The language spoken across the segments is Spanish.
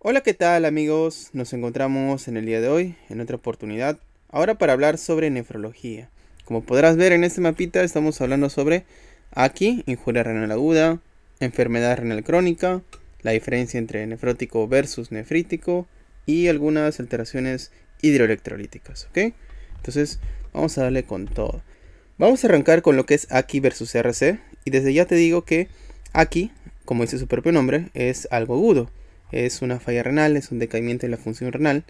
Hola, ¿qué tal amigos? Nos encontramos en el día de hoy, en otra oportunidad, ahora para hablar sobre nefrología. Como podrás ver en este mapita, estamos hablando sobre aquí, injuria renal aguda, enfermedad renal crónica, la diferencia entre nefrótico versus nefrítico y algunas alteraciones hidroelectrolíticas, ¿ok? Entonces, vamos a darle con todo. Vamos a arrancar con lo que es AKI versus RC, y desde ya te digo que AKI, como dice su propio nombre, es algo agudo. Es una falla renal, es un decaimiento en la función renal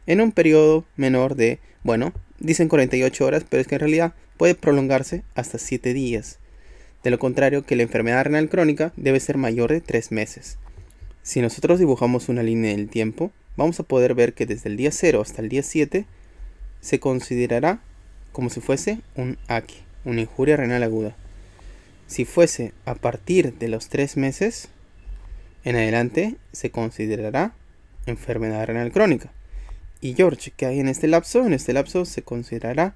en un periodo menor de, bueno, dicen 48 horas, pero es que en realidad puede prolongarse hasta 7 días. De lo contrario, que la enfermedad renal crónica debe ser mayor de 3 meses. Si nosotros dibujamos una línea del tiempo, vamos a poder ver que desde el día 0 hasta el día 7 se considerará como si fuese un AKI, una injuria renal aguda. Si fuese a partir de los 3 meses en adelante, se considerará enfermedad renal crónica. Y George, ¿qué hay en este lapso? En este lapso se considerará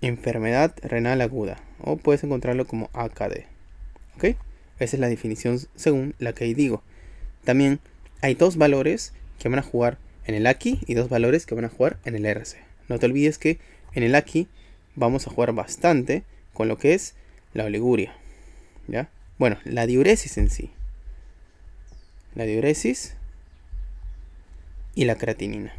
enfermedad renal aguda, o puedes encontrarlo como AKD. ¿Ok? Esa es la definición según la que ahí digo. También hay dos valores que van a jugar en el AKI y dos valores que van a jugar en el RC. No te olvides que en el AKI vamos a jugar bastante con lo que es la oliguria, ¿ya? Bueno, la diuresis en sí. La diuresis y la creatinina.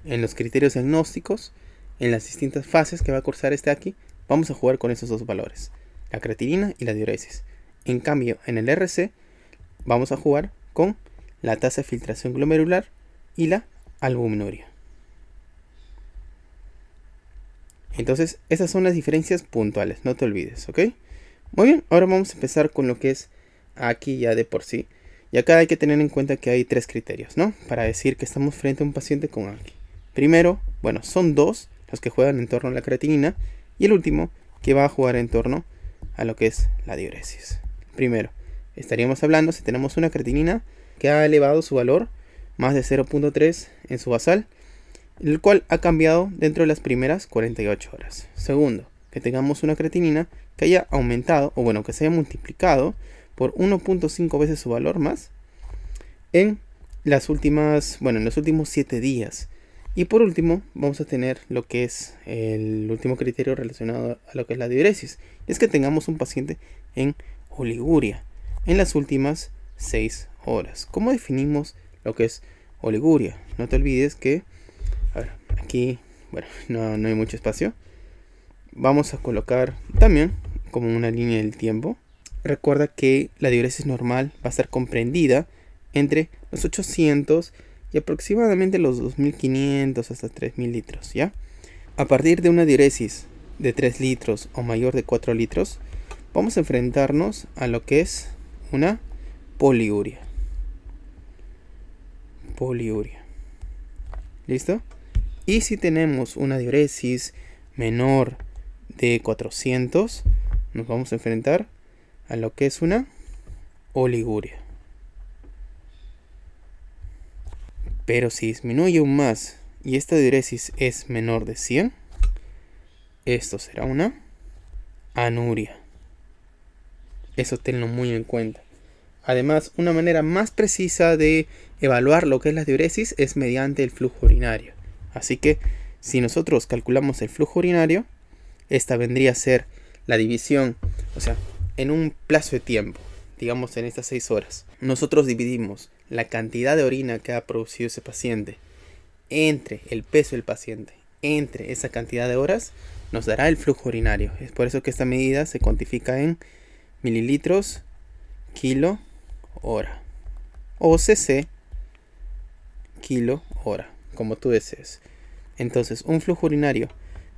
En los criterios diagnósticos, en las distintas fases que va a cursar este AKI, vamos a jugar con esos dos valores, la creatinina y la diuresis. En cambio, en el RC, vamos a jugar con la tasa de filtración glomerular y la albuminuria. Entonces, esas son las diferencias puntuales, no te olvides, ¿ok? Muy bien, ahora vamos a empezar con lo que es AKI ya de por sí. Y acá hay que tener en cuenta que hay tres criterios, ¿no? Para decir que estamos frente a un paciente con AKI. Primero, bueno, son dos los que juegan en torno a la creatinina, y el último que va a jugar en torno a lo que es la diuresis. Primero, estaríamos hablando si tenemos una creatinina que ha elevado su valor más de 0.3 en su basal, el cual ha cambiado dentro de las primeras 48 horas. Segundo, que tengamos una creatinina que haya aumentado, o bueno, que se haya multiplicado por 1.5 veces su valor más en las últimas, bueno, en los últimos 7 días. Y por último, vamos a tener lo que es el último criterio relacionado a lo que es la diuresis. Es que tengamos un paciente en oliguria en las últimas 6 horas. ¿Cómo definimos lo que es oliguria? No te olvides que, a ver, aquí, bueno, no hay mucho espacio. Vamos a colocar también como una línea del tiempo. Recuerda que la diuresis normal va a estar comprendida entre los 800 y aproximadamente los 2500 hasta 3000 litros, ¿ya? A partir de una diuresis de 3 litros o mayor de 4 litros, vamos a enfrentarnos a lo que es una poliuria. Poliuria. ¿Listo? Y si tenemos una diuresis menor de 400, nos vamos a enfrentar a lo que es una oliguria. Pero si disminuye aún más y esta diuresis es menor de 100, esto será una anuria. Eso tenlo muy en cuenta. Además, una manera más precisa de evaluar lo que es la diuresis es mediante el flujo urinario. Así que si nosotros calculamos el flujo urinario, esta vendría a ser la división, o sea, en un plazo de tiempo, digamos en estas 6 horas, nosotros dividimos la cantidad de orina que ha producido ese paciente entre el peso del paciente, entre esa cantidad de horas, nos dará el flujo urinario. Es por eso que esta medida se cuantifica en mililitros kilo hora o cc kilo hora, como tú desees. Entonces, un flujo urinario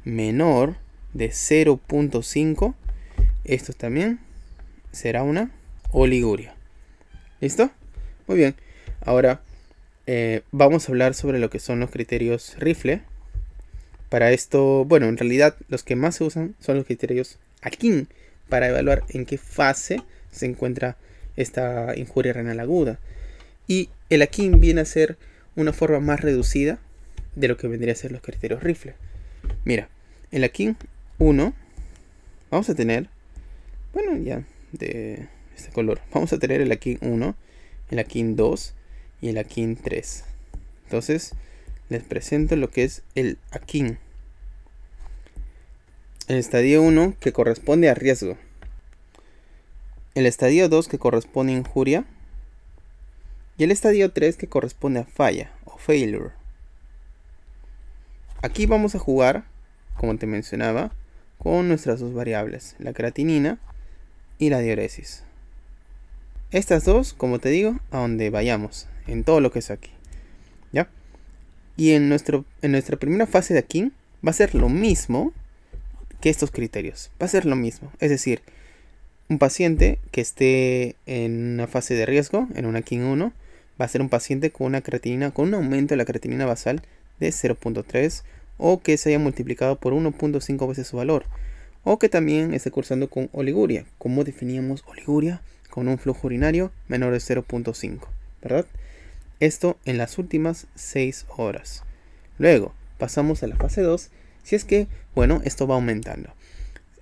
menor de 0.5, esto también será una oliguria. ¿Listo? Muy bien. Ahora vamos a hablar sobre lo que son los criterios Rifle. Para esto, bueno, en realidad los que más se usan son los criterios Akin para evaluar en qué fase se encuentra esta injuria renal aguda. Y el Akin viene a ser una forma más reducida de lo que vendría a ser los criterios Rifle. Mira, el Akin 1 vamos a tener, bueno, ya de este color, vamos a tener el Akin 1, el Akin 2 y el Akin 3. Entonces les presento lo que es el Akin. El estadio 1 que corresponde a riesgo. El estadio 2 que corresponde a injuria. Y el estadio 3 que corresponde a falla o failure. Aquí vamos a jugar, como te mencionaba, con nuestras dos variables, la creatinina y la diuresis. Estas dos, como te digo, a donde vayamos, en todo lo que es aquí. ¿Ya? Y en nuestra primera fase de Akin va a ser lo mismo que estos criterios. Va a ser lo mismo. Es decir, un paciente que esté en una fase de riesgo, en un Akin 1, va a ser un paciente con una creatinina, con un aumento de la creatinina basal de 0.3 o que se haya multiplicado por 1.5 veces su valor, o que también esté cursando con oliguria. ¿Cómo definíamos oliguria? Con un flujo urinario menor de 0.5, ¿verdad? Esto en las últimas 6 horas. Luego pasamos a la fase 2, si es que, bueno, esto va aumentando.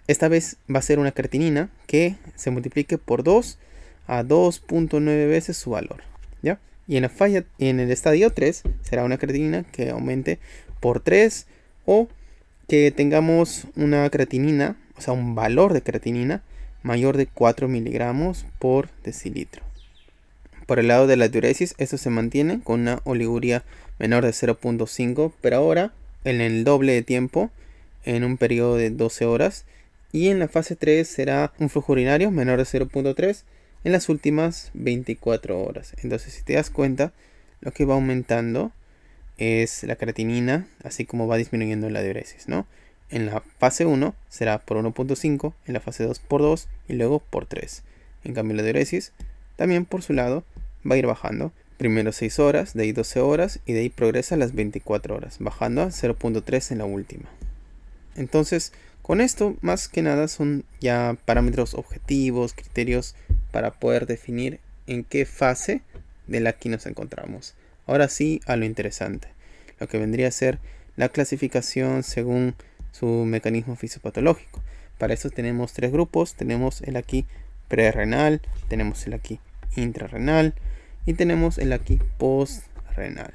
Esta vez va a ser una creatinina que se multiplique por 2 a 2.9 veces su valor, ¿ya? Y en el estadio 3 será una creatinina que aumente por 3 o que tengamos una creatinina, o sea, un valor de creatinina mayor de 4 miligramos por decilitro. Por el lado de la diuresis, esto se mantiene con una oliguria menor de 0.5, pero ahora en el doble de tiempo, en un periodo de 12 horas. Y en la fase 3 será un flujo urinario menor de 0.3 en las últimas 24 horas. Entonces, si te das cuenta, lo que va aumentando es la creatinina, así como va disminuyendo la diuresis, ¿no? En la fase 1 será por 1.5, en la fase 2 por 2 y luego por 3. En cambio, la diuresis también por su lado va a ir bajando. Primero 6 horas, de ahí 12 horas y de ahí progresa a las 24 horas, bajando a 0.3 en la última. Entonces, con esto más que nada son ya parámetros objetivos, criterios para poder definir en qué fase de la Akin nos encontramos. Ahora sí a lo interesante, lo que vendría a ser la clasificación según su mecanismo fisiopatológico. Para eso tenemos 3 grupos. Tenemos el aquí prerrenal, tenemos el aquí intrarrenal y tenemos el aquí postrenal.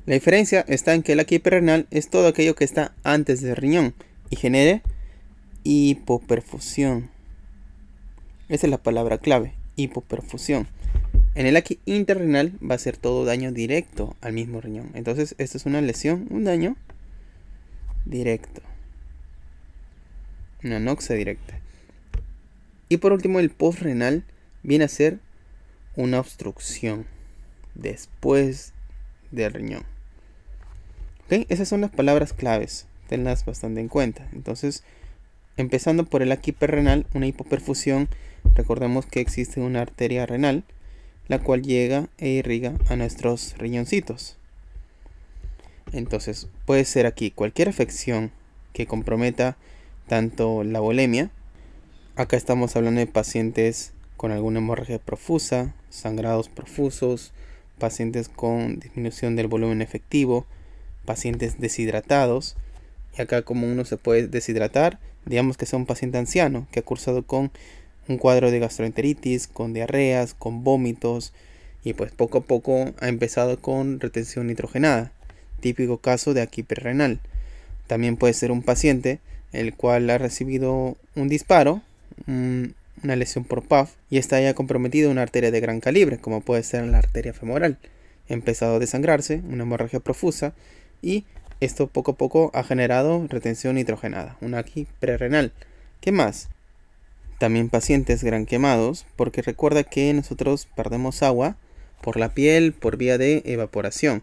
La diferencia está en que el aquí prerrenal es todo aquello que está antes del riñón y genere hipoperfusión. Esa es la palabra clave, hipoperfusión. En el aquí intrarrenal va a ser todo daño directo al mismo riñón. Entonces, esto es una lesión, un daño directo. Una anoxia directa. Y por último, el postrenal viene a ser una obstrucción después del riñón. ¿Ok? Esas son las palabras claves. Tenlas bastante en cuenta. Entonces, empezando por el aquí perrenal, una hipoperfusión. Recordemos que existe una arteria renal, la cual llega e irriga a nuestros riñoncitos. Entonces, puede ser aquí cualquier afección que comprometa tanto la volemia. Acá estamos hablando de pacientes con alguna hemorragia profusa, sangrados profusos, pacientes con disminución del volumen efectivo, pacientes deshidratados. Y acá, como uno se puede deshidratar, digamos que sea un paciente anciano que ha cursado con un cuadro de gastroenteritis, con diarreas, con vómitos, y pues poco a poco ha empezado con retención nitrogenada, típico caso de aquí prerrenal. También puede ser un paciente el cual ha recibido un disparo, una lesión por PAF, y está ya comprometido una arteria de gran calibre, como puede ser la arteria femoral. Ha empezado a desangrarse, una hemorragia profusa, y esto poco a poco ha generado retención nitrogenada, una aquí prerrenal. ¿Qué más? También pacientes gran quemados, porque recuerda que nosotros perdemos agua por la piel por vía de evaporación.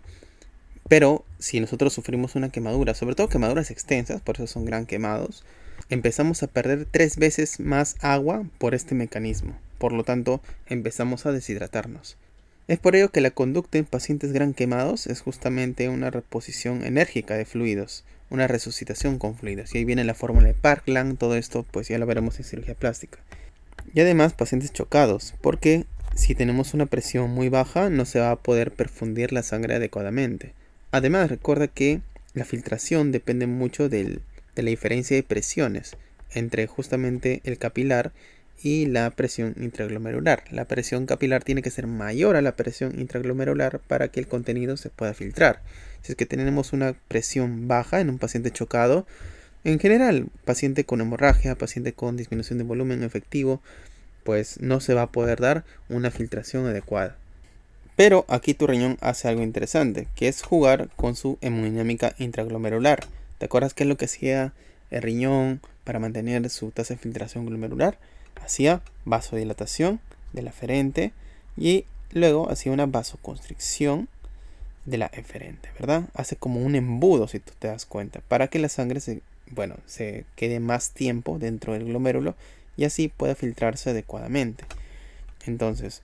Pero si nosotros sufrimos una quemadura, sobre todo quemaduras extensas, por eso son gran quemados, empezamos a perder 3 veces más agua por este mecanismo. Por lo tanto, empezamos a deshidratarnos. Es por ello que la conducta en pacientes gran quemados es justamente una reposición enérgica de fluidos, una resucitación con fluidos. Y ahí viene la fórmula de Parkland, todo esto pues ya lo veremos en cirugía plástica. Y además pacientes chocados, porque si tenemos una presión muy baja no se va a poder perfundir la sangre adecuadamente. Además, recuerda que la filtración depende mucho de la diferencia de presiones entre justamente el capilar y la presión intraglomerular. La presión capilar tiene que ser mayor a la presión intraglomerular para que el contenido se pueda filtrar. Si es que tenemos una presión baja en un paciente chocado, en general, paciente con hemorragia, paciente con disminución de volumen efectivo, pues no se va a poder dar una filtración adecuada. Pero aquí tu riñón hace algo interesante, que es jugar con su hemodinámica intraglomerular. ¿Te acuerdas qué es lo que hacía el riñón para mantener su tasa de filtración glomerular? Hacía vasodilatación de la aferente y luego hacía una vasoconstricción de la eferente, ¿verdad? Hace como un embudo, si tú te das cuenta, para que la sangre se quede más tiempo dentro del glomérulo y así pueda filtrarse adecuadamente. Entonces,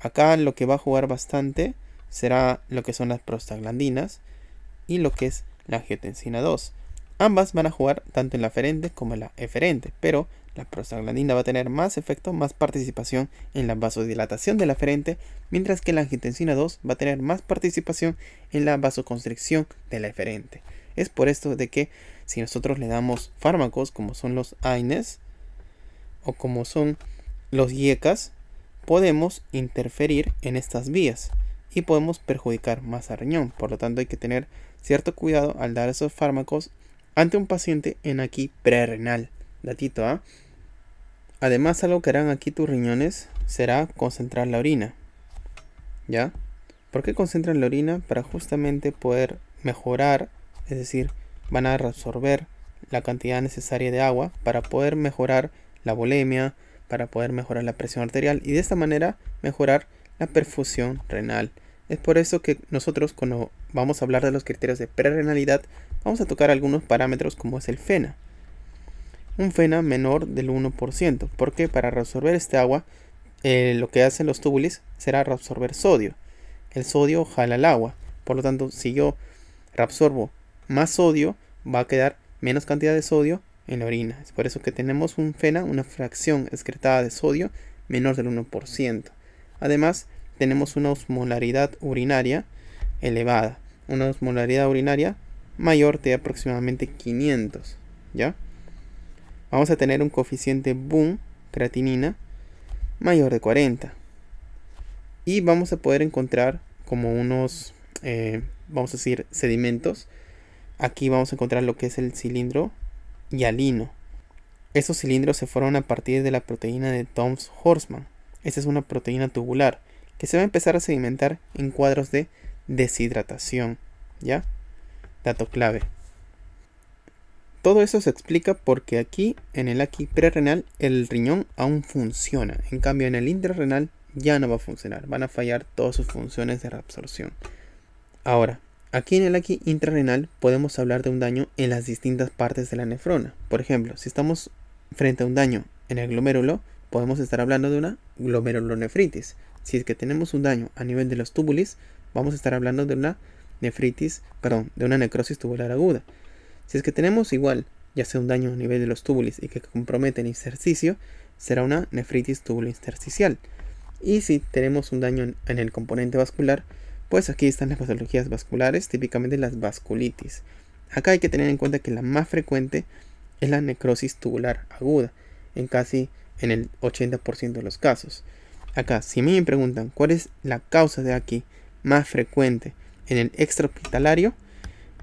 acá lo que va a jugar bastante será lo que son las prostaglandinas y lo que es la angiotensina 2. Ambas van a jugar tanto en la aferente como en la eferente, pero la prostaglandina va a tener más efecto, más participación en la vasodilatación de la aferente, mientras que la angiotensina 2 va a tener más participación en la vasoconstricción de la eferente. Es por esto de que si nosotros le damos fármacos como son los AINES o como son los IECAS, podemos interferir en estas vías y podemos perjudicar más al riñón. Por lo tanto, hay que tener cierto cuidado al dar esos fármacos ante un paciente en aquí prerrenal. Datito, ¿ah? Además, algo que harán aquí tus riñones será concentrar la orina. ¿Ya? ¿Por qué concentran la orina? Para justamente poder mejorar, es decir, van a reabsorber la cantidad necesaria de agua para poder mejorar la volemia, para poder mejorar la presión arterial y de esta manera mejorar la perfusión renal. Es por eso que nosotros, cuando vamos a hablar de los criterios de prerrenalidad, vamos a tocar algunos parámetros como es el FENA. Un FENA menor del 1%, porque para reabsorber este agua, lo que hacen los túbulos será reabsorber sodio. El sodio jala el agua, por lo tanto, si yo reabsorbo más sodio, va a quedar menos cantidad de sodio en la orina. Es por eso que tenemos un FENA, una fracción excretada de sodio menor del 1%. Además, tenemos una osmolaridad urinaria elevada, una osmolaridad urinaria mayor de aproximadamente 500, ¿ya? Vamos a tener un coeficiente BUN, creatinina, mayor de 40. Y vamos a poder encontrar como unos, vamos a decir, sedimentos. Aquí vamos a encontrar lo que es el cilindro hialino. Esos cilindros se forman a partir de la proteína de Townes-Horstmann. Esta es una proteína tubular que se va a empezar a sedimentar en cuadros de deshidratación, ¿ya? Dato clave. Todo eso se explica porque aquí, en el aquí prerrenal, el riñón aún funciona. En cambio, en el intrarrenal ya no va a funcionar. Van a fallar todas sus funciones de reabsorción. Ahora, aquí en el aquí intrarrenal podemos hablar de un daño en las distintas partes de la nefrona. Por ejemplo, si estamos frente a un daño en el glomérulo, podemos estar hablando de una glomerulonefritis. Si es que tenemos un daño a nivel de los túbulos, vamos a estar hablando de una de una necrosis tubular aguda. Si es que tenemos igual, ya sea un daño a nivel de los túbulos y que compromete el intersticio, será una nefritis tubulointersticial. Y si tenemos un daño en el componente vascular, pues aquí están las patologías vasculares, típicamente las vasculitis. Acá hay que tener en cuenta que la más frecuente es la necrosis tubular aguda, en el 80% de los casos. Acá, si me preguntan cuál es la causa de aquí más frecuente en el extrahospitalario,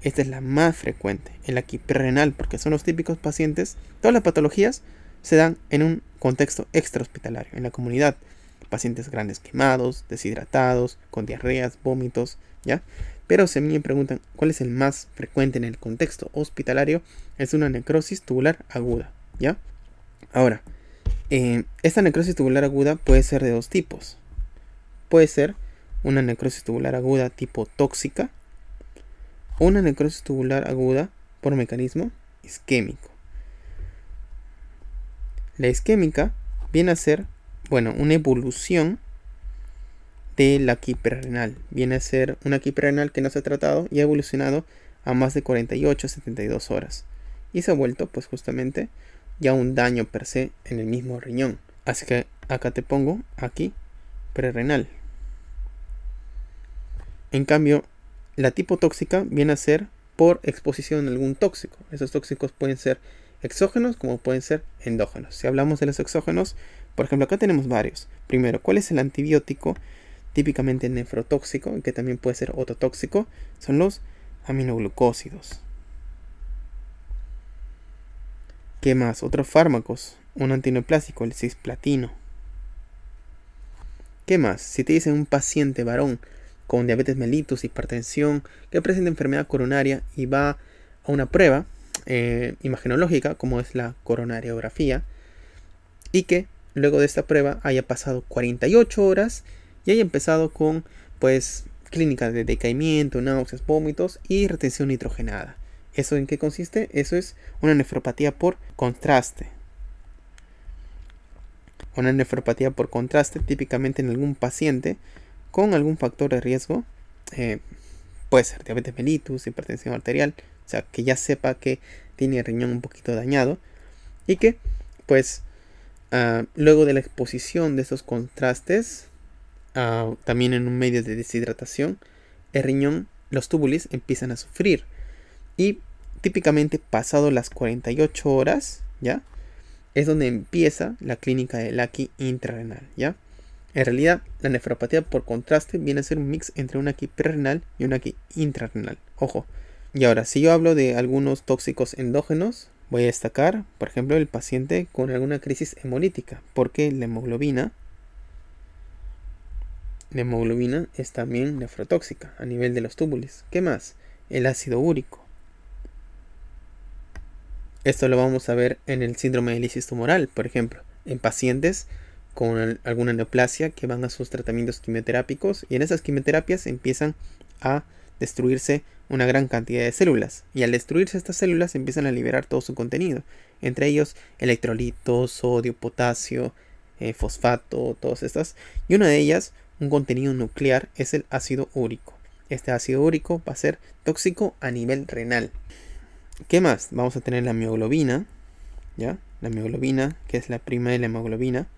esta es la más frecuente, el aquí prerrenal, porque son los típicos pacientes. Todas las patologías se dan en un contexto extrahospitalario, en la comunidad. Pacientes grandes quemados, deshidratados, con diarreas, vómitos, ¿ya? Pero si me preguntan cuál es el más frecuente en el contexto hospitalario, es una necrosis tubular aguda, ¿ya? Ahora, esta necrosis tubular aguda puede ser de dos tipos. Puede ser una necrosis tubular aguda tipo tóxica, o una necrosis tubular aguda por mecanismo isquémico. La isquémica viene a ser, una evolución de la aquí prerrenal. Viene a ser una aquí prerrenal que no se ha tratado y ha evolucionado a más de 48 a 72 horas. Y se ha vuelto, pues justamente, ya un daño per se en el mismo riñón. Así que acá te pongo aquí prerrenal. En cambio, la tipo tóxica viene a ser por exposición a algún tóxico. Esos tóxicos pueden ser exógenos como pueden ser endógenos. Si hablamos de los exógenos, Por ejemplo, acá tenemos varios. Primero, ¿cuál es el antibiótico típicamente nefrotóxico y que también puede ser ototóxico? Son los aminoglucósidos. ¿Qué más? Otros fármacos. Un antineoplásico, el cisplatino. ¿Qué más? Si te dicen un paciente varón con diabetes mellitus, hipertensión, que presenta enfermedad coronaria y va a una prueba imagenológica, como es la coronariografía, y que luego de esta prueba haya pasado 48 horas y haya empezado con, pues, clínicas de decaimiento, náuseas, vómitos y retención nitrogenada. ¿Eso en qué consiste? Eso es una nefropatía por contraste. Una nefropatía por contraste típicamente en algún paciente con algún factor de riesgo. Puede ser diabetes mellitus, hipertensión arterial. O sea, que ya sepa que tiene el riñón un poquito dañado. Y que, pues, luego de la exposición de esos contrastes, también en un medio de deshidratación, el riñón, los túbulos empiezan a sufrir. Y típicamente pasado las 48 horas, ¿ya? Es donde empieza la clínica del AQI intrarrenal, ¿ya? En realidad, la nefropatía por contraste viene a ser un mix entre un AQI perrenal y un AQI intrarrenal. Ojo. Y ahora, si yo hablo de algunos tóxicos endógenos, voy a destacar, por ejemplo, el paciente con alguna crisis hemolítica, porque la hemoglobina es también nefrotóxica a nivel de los túbulos. ¿Qué más? El ácido úrico. Esto lo vamos a ver en el síndrome de lisis tumoral, por ejemplo, en pacientes con alguna neoplasia que van a sus tratamientos quimioterápicos y en esas quimioterapias empiezan a destruirse una gran cantidad de células y al destruirse estas células empiezan a liberar todo su contenido, entre ellos electrolitos, sodio, potasio, fosfato, todas estas, y una de ellas, un contenido nuclear, es el ácido úrico. Este ácido úrico va a ser tóxico a nivel renal. ¿Qué más? Vamos a tener la mioglobina, ¿ya? La mioglobina, que es la prima de la hemoglobina.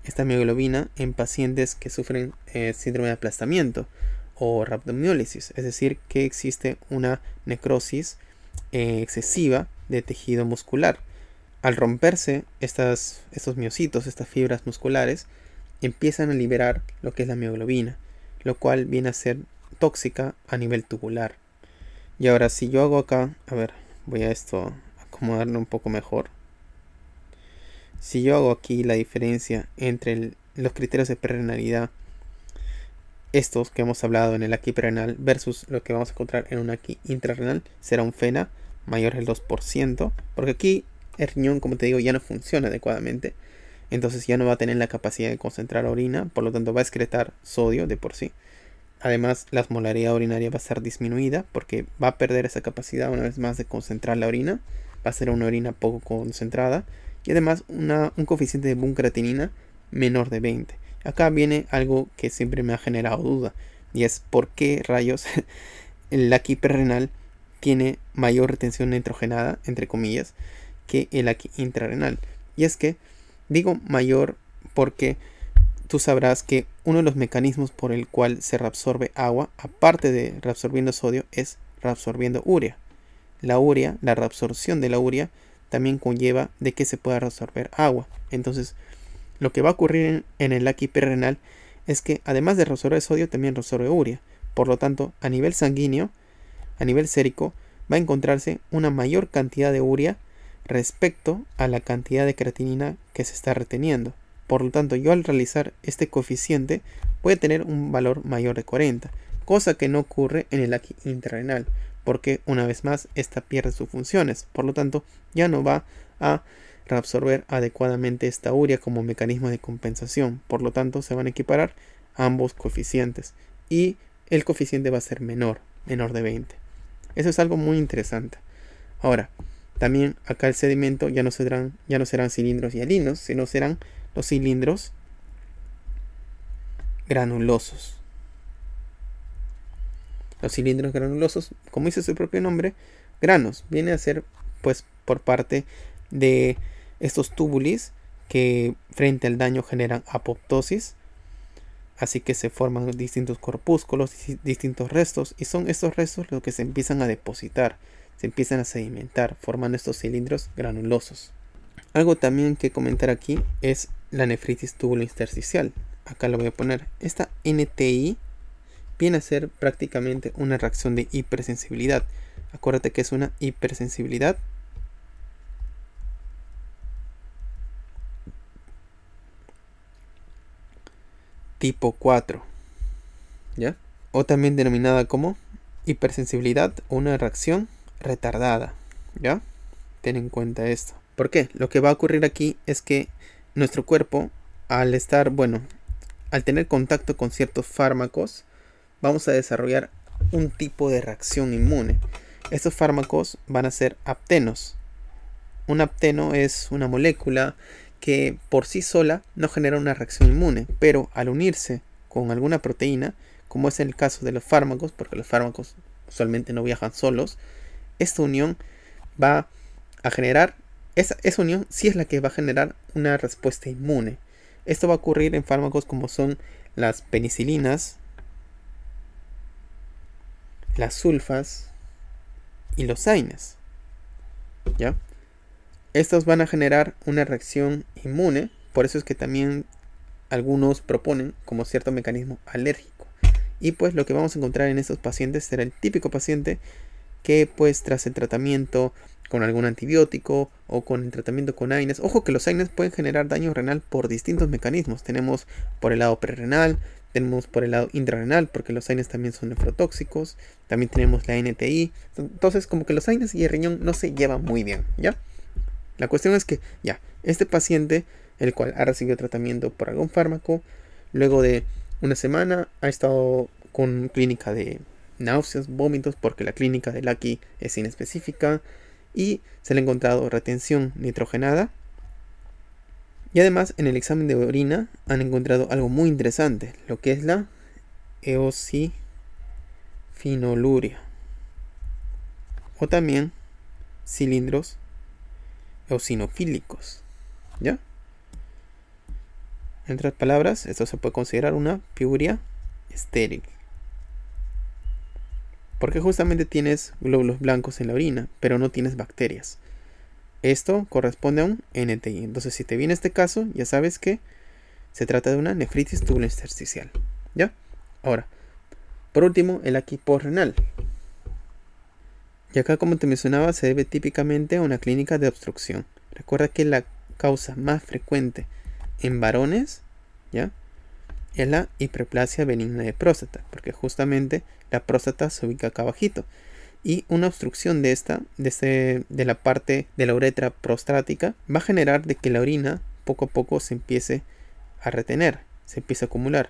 Esta mioglobina en pacientes que sufren síndrome de aplastamiento o rhabdomiólisis, es decir, que existe una necrosis excesiva de tejido muscular. Al romperse estos miocitos, estas fibras musculares, empiezan a liberar lo que es la mioglobina, lo cual viene a ser tóxica a nivel tubular. Y ahora si yo hago acá, a ver, voy a acomodarlo un poco mejor. Si yo hago aquí la diferencia entre los criterios de perrenalidad, estos que hemos hablado en el AQI perrenal versus lo que vamos a encontrar en un AQI intrarrenal, será un FeNA mayor al 2%, porque aquí el riñón, como te digo, ya no funciona adecuadamente. Entonces ya no va a tener la capacidad de concentrar orina, por lo tanto va a excretar sodio de por sí. Además, la osmolaridad urinaria va a ser disminuida porque va a perder esa capacidad una vez más de concentrar la orina. Va a ser una orina poco concentrada. Y además un coeficiente de buncreatinina menor de 20. Acá viene algo que siempre me ha generado duda. Y es por qué rayos el AQI perrenal tiene mayor retención nitrogenada, entre comillas, que el AQI intrarrenal. Y es que digo mayor porque tú sabrás que uno de los mecanismos por el cual se reabsorbe agua, aparte de reabsorbiendo sodio, es reabsorbiendo urea. La reabsorción de la urea también conlleva de que se pueda reabsorber agua. Entonces, lo que va a ocurrir en el AQI perrenal es que además de reabsorber sodio, también reabsorbe urea. Por lo tanto, a nivel sanguíneo, a nivel sérico, va a encontrarse una mayor cantidad de urea respecto a la cantidad de creatinina que se está reteniendo. Por lo tanto, yo al realizar este coeficiente voy a tener un valor mayor de 40, cosa que no ocurre en el AQI intrarrenal, porque una vez más esta pierde sus funciones. Por lo tanto, ya no va a reabsorber adecuadamente esta urea como mecanismo de compensación. Por lo tanto, se van a equiparar ambos coeficientes y el coeficiente va a ser menor de 20. Eso es algo muy interesante. Ahora, también acá el sedimento ya no serán cilindros hialinos, sino serán los cilindros granulosos. Los cilindros granulosos, como dice su propio nombre, granos, viene a ser pues por parte de estos túbulos que frente al daño generan apoptosis, así que se forman distintos corpúsculos, distintos restos, y son estos restos los que se empiezan a depositar, se empiezan a sedimentar, formando estos cilindros granulosos. Algo también que comentar aquí es la nefritis tubulointersticial. Acá lo voy a poner. Esta NTI viene a ser prácticamente una reacción de hipersensibilidad. Acuérdate que es una hipersensibilidad tipo 4, ¿ya? O también denominada como hipersensibilidad o una reacción retardada, ¿ya? Ten en cuenta esto. ¿Por qué? Lo que va a ocurrir aquí es que nuestro cuerpo, al estar, al tener contacto con ciertos fármacos, vamos a desarrollar un tipo de reacción inmune. Estos fármacos van a ser aptenos. Un apteno es una molécula que por sí sola no genera una reacción inmune, pero al unirse con alguna proteína, como es el caso de los fármacos, porque los fármacos usualmente no viajan solos, esta unión va a generar, esa unión sí es la que va a generar una respuesta inmune. Esto va a ocurrir en fármacos como son las penicilinas, las sulfas y los AINES, ¿ya? Estos van a generar una reacción inmune, por eso es que también algunos proponen como cierto mecanismo alérgico. Y pues lo que vamos a encontrar en estos pacientes será el típico paciente que pues tras el tratamiento con algún antibiótico o con el tratamiento con AINES, ojo que los AINES pueden generar daño renal por distintos mecanismos. Tenemos por el lado prerrenal, tenemos por el lado intrarrenal, porque los AINES también son nefrotóxicos, también tenemos la NTI. Entonces como que los AINES y el riñón no se llevan muy bien, ¿ya? La cuestión es que ya, este paciente, el cual ha recibido tratamiento por algún fármaco, luego de una semana ha estado con clínica de náuseas, vómitos, porque la clínica de Lackie es inespecífica, y se le ha encontrado retención nitrogenada. Y además en el examen de orina han encontrado algo muy interesante, lo que es la eosinofenoluria, o también cilindros eosinofílicos, ¿ya? En otras palabras, esto se puede considerar una piuria estéril, porque justamente tienes glóbulos blancos en la orina, pero no tienes bacterias. Esto corresponde a un NTI. Entonces, si te viene este caso, ya sabes que se trata de una nefritis tubulointersticial, ¿ya? Ahora, por último, el aquipos-renal. Y acá, como te mencionaba, se debe típicamente a una clínica de obstrucción. Recuerda que la causa más frecuente en varones, ¿ya?, es la hiperplasia benigna de próstata, porque justamente la próstata se ubica acá abajito. Y una obstrucción de la parte de la uretra prostática va a generar de que la orina poco a poco se empiece a retener, se empiece a acumular,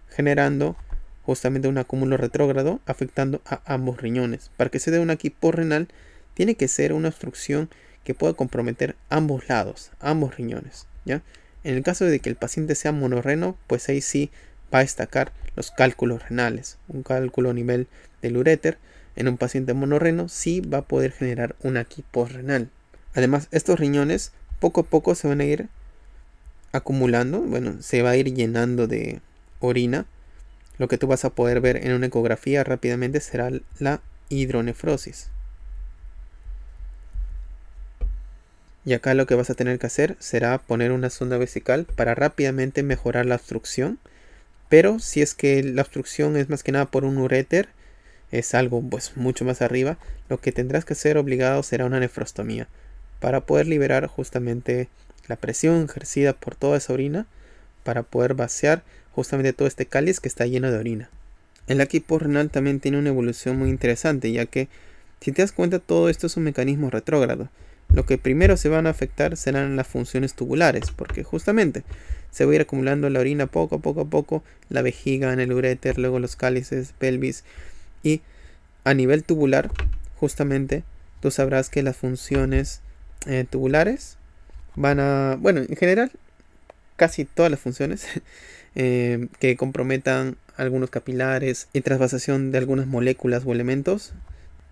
generando justamente un acúmulo retrógrado afectando a ambos riñones. Para que se dé un aquipos-renal tiene que ser una obstrucción que pueda comprometer ambos lados, ambos riñones, ¿ya? En el caso de que el paciente sea monorreno, pues ahí sí va a destacar los cálculos renales. Un cálculo a nivel del uréter en un paciente monorreno sí va a poder generar un aquipos-renal. Además, estos riñones poco a poco se van a ir acumulando, se va a ir llenando de orina. Lo que tú vas a poder ver en una ecografía rápidamente será la hidronefrosis. Y acá lo que vas a tener que hacer será poner una sonda vesical para rápidamente mejorar la obstrucción. Pero si es que la obstrucción es más que nada por un uréter, es algo pues mucho más arriba, lo que tendrás que hacer obligado será una nefrostomía para poder liberar justamente la presión ejercida por toda esa orina, para poder vaciar justamente todo este cáliz que está lleno de orina. El aquipos-renal también tiene una evolución muy interesante, ya que si te das cuenta todo esto es un mecanismo retrógrado. Lo que primero se van a afectar serán las funciones tubulares, porque justamente se va a ir acumulando la orina poco a poco, la vejiga, en el uréter, luego los cálices, pelvis, y a nivel tubular, justamente tú sabrás que las funciones tubulares van a, en general, casi todas las funciones que comprometan algunos capilares y trasvasación de algunas moléculas o elementos,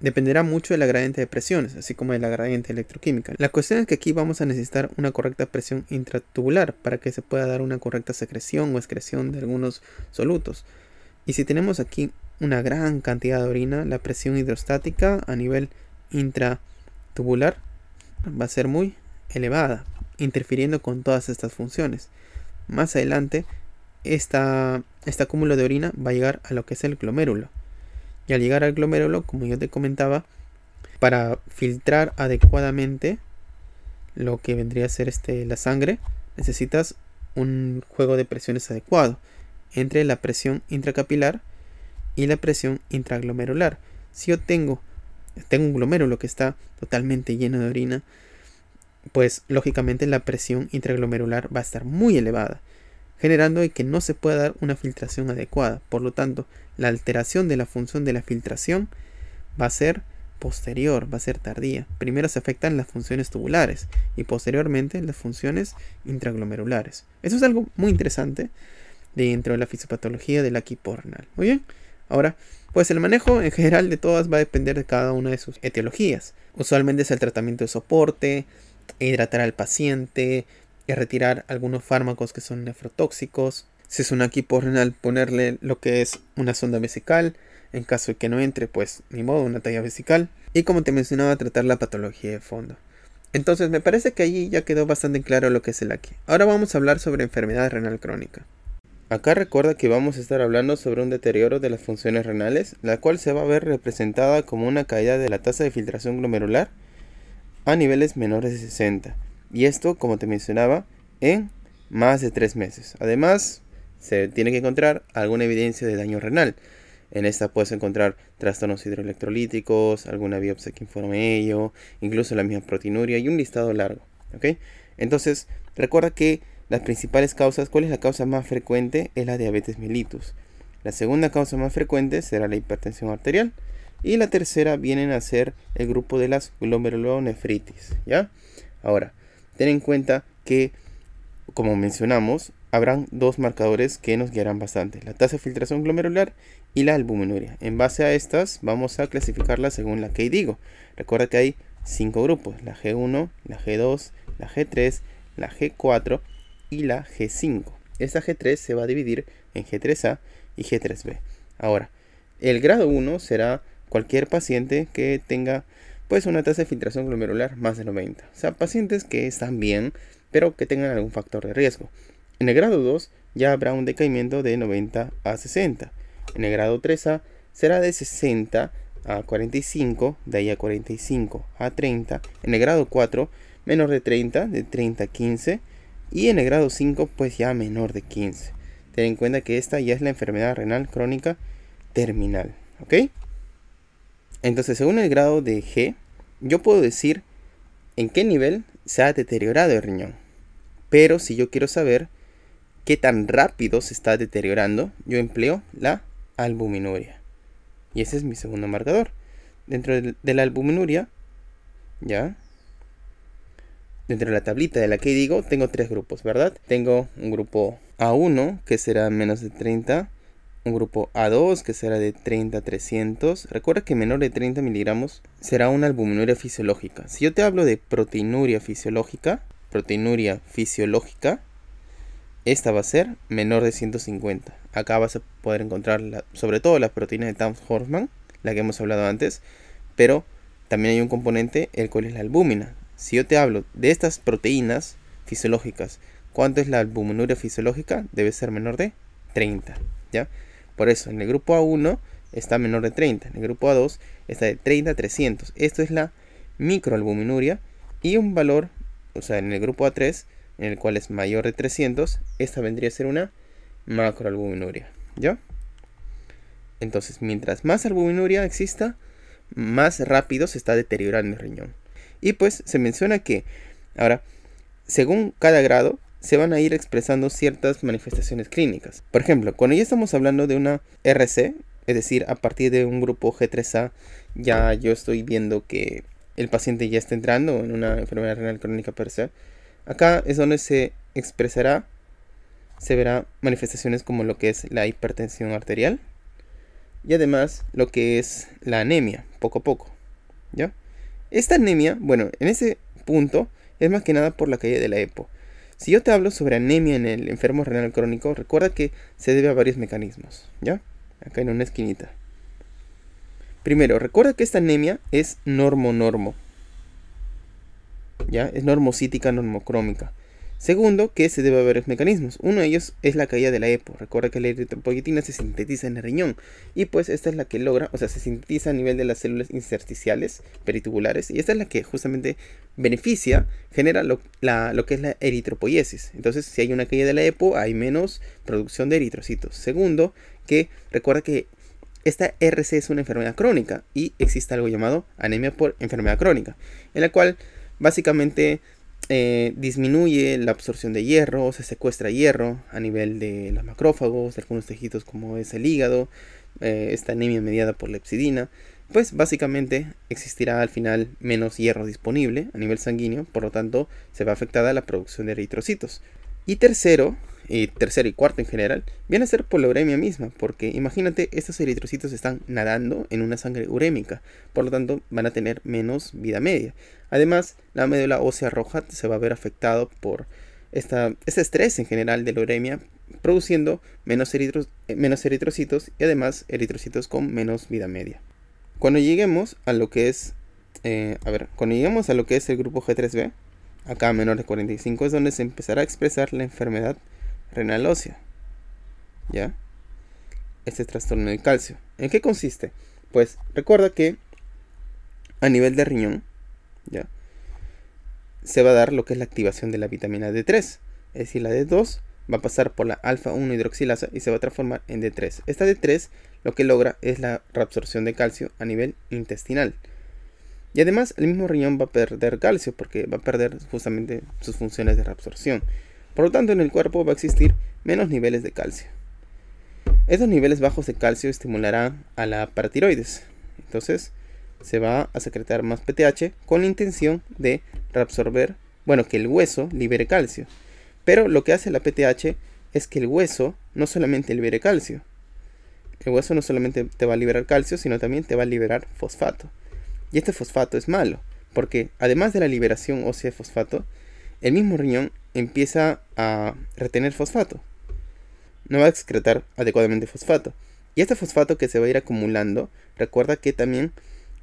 dependerá mucho de la gradiente de presiones, así como de la gradiente electroquímica. La cuestión es que aquí vamos a necesitar una correcta presión intratubular para que se pueda dar una correcta secreción o excreción de algunos solutos. Y si tenemos aquí una gran cantidad de orina, la presión hidrostática a nivel intratubular va a ser muy elevada, interfiriendo con todas estas funciones. más adelante este acúmulo de orina va a llegar a lo que es el glomérulo. Y al llegar al glomérulo, como yo te comentaba, para filtrar adecuadamente lo que vendría a ser la sangre, necesitas un juego de presiones adecuado entre la presión intracapilar y la presión intraglomerular. Si yo tengo un glomérulo que está totalmente lleno de orina, pues lógicamente la presión intraglomerular va a estar muy elevada, generando que no se pueda dar una filtración adecuada. Por lo tanto, la alteración de la función de la filtración va a ser posterior, va a ser tardía. Primero se afectan las funciones tubulares y posteriormente las funciones intraglomerulares. Eso es algo muy interesante dentro de la fisiopatología del equipo renal. Muy bien. Ahora, pues el manejo en general de todas va a depender de cada una de sus etiologías. Usualmente es el tratamiento de soporte, hidratar al paciente, retirar algunos fármacos que son nefrotóxicos. Si es un equipo renal, ponerle lo que es una sonda vesical. En caso de que no entre, pues ni modo, una talla vesical. Y como te mencionaba, tratar la patología de fondo. Entonces me parece que allí ya quedó bastante claro lo que es el AKI. Ahora vamos a hablar sobre enfermedad renal crónica. Acá recuerda que vamos a estar hablando sobre un deterioro de las funciones renales, la cual se va a ver representada como una caída de la tasa de filtración glomerular a niveles menores de 60. Y esto, como te mencionaba, en más de 3 meses. Además, se tiene que encontrar alguna evidencia de daño renal. En esta puedes encontrar trastornos hidroelectrolíticos, alguna biopsia que informe ello, incluso la misma proteinuria y un listado largo. ¿Ok? Entonces, recuerda que las principales causas, ¿cuál es la causa más frecuente? Es la diabetes mellitus. La segunda causa más frecuente será la hipertensión arterial. Y la tercera vienen a ser el grupo de las glomerulonefritis, ¿ya? Ahora, ten en cuenta que, como mencionamos, habrán dos marcadores que nos guiarán bastante: la tasa de filtración glomerular y la albuminuria. En base a estas, vamos a clasificarlas según la KDIGO. Recuerda que hay 5 grupos: la G1, la G2, la G3, la G4 y la G5. Esta G3 se va a dividir en G3A y G3B. Ahora, el grado 1 será cualquier paciente que tenga pues una tasa de filtración glomerular más de 90. O sea, pacientes que están bien, pero que tengan algún factor de riesgo. En el grado 2 ya habrá un decaimiento de 90 a 60. En el grado 3A será de 60 a 45, de ahí a 45 a 30. En el grado 4, menor de 30, de 30 a 15. Y en el grado 5, pues ya menor de 15. Ten en cuenta que esta ya es la enfermedad renal crónica terminal. ¿Ok? Entonces, según el grado de G, yo puedo decir en qué nivel se ha deteriorado el riñón. Pero si yo quiero saber qué tan rápido se está deteriorando, yo empleo la albuminuria. Y ese es mi segundo marcador. Dentro de la albuminuria, ¿ya? Dentro de la tablita de la que digo, tengo 3 grupos, ¿verdad? Tengo un grupo A1, que será menos de 30. Un grupo A2, que será de 30 a 300. Recuerda que menor de 30 miligramos será una albuminuria fisiológica. Si yo te hablo de proteinuria fisiológica, esta va a ser menor de 150. Acá vas a poder encontrar sobre todo las proteínas de Townes-Horstman, la que hemos hablado antes, pero también hay un componente, el cual es la albúmina. Si yo te hablo de estas proteínas fisiológicas, ¿cuánto es la albuminuria fisiológica? Debe ser menor de 30, ¿ya? Por eso, en el grupo A1 está menor de 30, en el grupo A2 está de 30 a 300. Esto es la microalbuminuria, y un valor, o sea, en el grupo A3, en el cual es mayor de 300, esta vendría a ser una macroalbuminuria, ¿ya? Entonces, mientras más albuminuria exista, más rápido se está deteriorando el riñón. Y pues se menciona que, ahora, según cada grado, se van a ir expresando ciertas manifestaciones clínicas. Por ejemplo, cuando ya estamos hablando de una RC, es decir, a partir de un grupo G3A, ya yo estoy viendo que el paciente ya está entrando en una enfermedad renal crónica per se. Acá es donde se verá manifestaciones como lo que es la hipertensión arterial y además lo que es la anemia, poco a poco, ¿ya? Esta anemia, bueno, en ese punto es más que nada por la caída de la EPO. Si yo te hablo sobre anemia en el enfermo renal crónico, recuerda que se debe a varios mecanismos, ¿ya? Acá en una esquinita. Primero, recuerda que esta anemia es normo-normo, ¿ya? Es normocítica, normocrómica. Segundo, que se debe a varios mecanismos. Uno de ellos es la caída de la EPO. Recuerda que la eritropoyetina se sintetiza en el riñón. Y pues esta es la que logra, o sea, se sintetiza a nivel de las células intersticiales, peritubulares. Y esta es la que justamente beneficia, genera lo que es la eritropoiesis. Entonces, si hay una caída de la EPO, hay menos producción de eritrocitos. Segundo, que recuerda que esta RC es una enfermedad crónica y existe algo llamado anemia por enfermedad crónica, en la cual básicamente disminuye la absorción de hierro, se secuestra hierro a nivel de los macrófagos, de algunos tejidos como es el hígado, esta anemia mediada por la lepsidina. Pues básicamente existirá al final menos hierro disponible a nivel sanguíneo, por lo tanto se va afectada la producción de eritrocitos. Y tercero y cuarto en general, viene a ser por la uremia misma, porque imagínate, estos eritrocitos están nadando en una sangre urémica, por lo tanto van a tener menos vida media. Además, la médula ósea roja se va a ver afectado por este estrés en general de la uremia, produciendo menos eritrocitos y además eritrocitos con menos vida media. Cuando lleguemos a lo que es el grupo G3B, acá menor de 45, es donde se empezará a expresar la enfermedad renal ósea, ¿ya? Este trastorno del calcio. ¿En qué consiste? Pues recuerda que a nivel de riñón, ¿ya?, se va a dar lo que es la activación de la vitamina D3, es decir, la D2 va a pasar por la alfa-1 hidroxilasa y se va a transformar en D3. Esta D3 lo que logra es la reabsorción de calcio a nivel intestinal. Y además el mismo riñón va a perder calcio porque va a perder justamente sus funciones de reabsorción. Por lo tanto, en el cuerpo va a existir menos niveles de calcio. Estos niveles bajos de calcio estimularán a la paratiroides. Entonces, se va a secretar más PTH con la intención de reabsorber, que el hueso libere calcio. Pero lo que hace la PTH es que el hueso no solamente libere calcio. El hueso no solamente te va a liberar calcio, sino también te va a liberar fosfato. Y este fosfato es malo, porque además de la liberación ósea de fosfato, el mismo riñón empieza a retener fosfato. No va a excretar adecuadamente fosfato. Y este fosfato que se va a ir acumulando, recuerda que también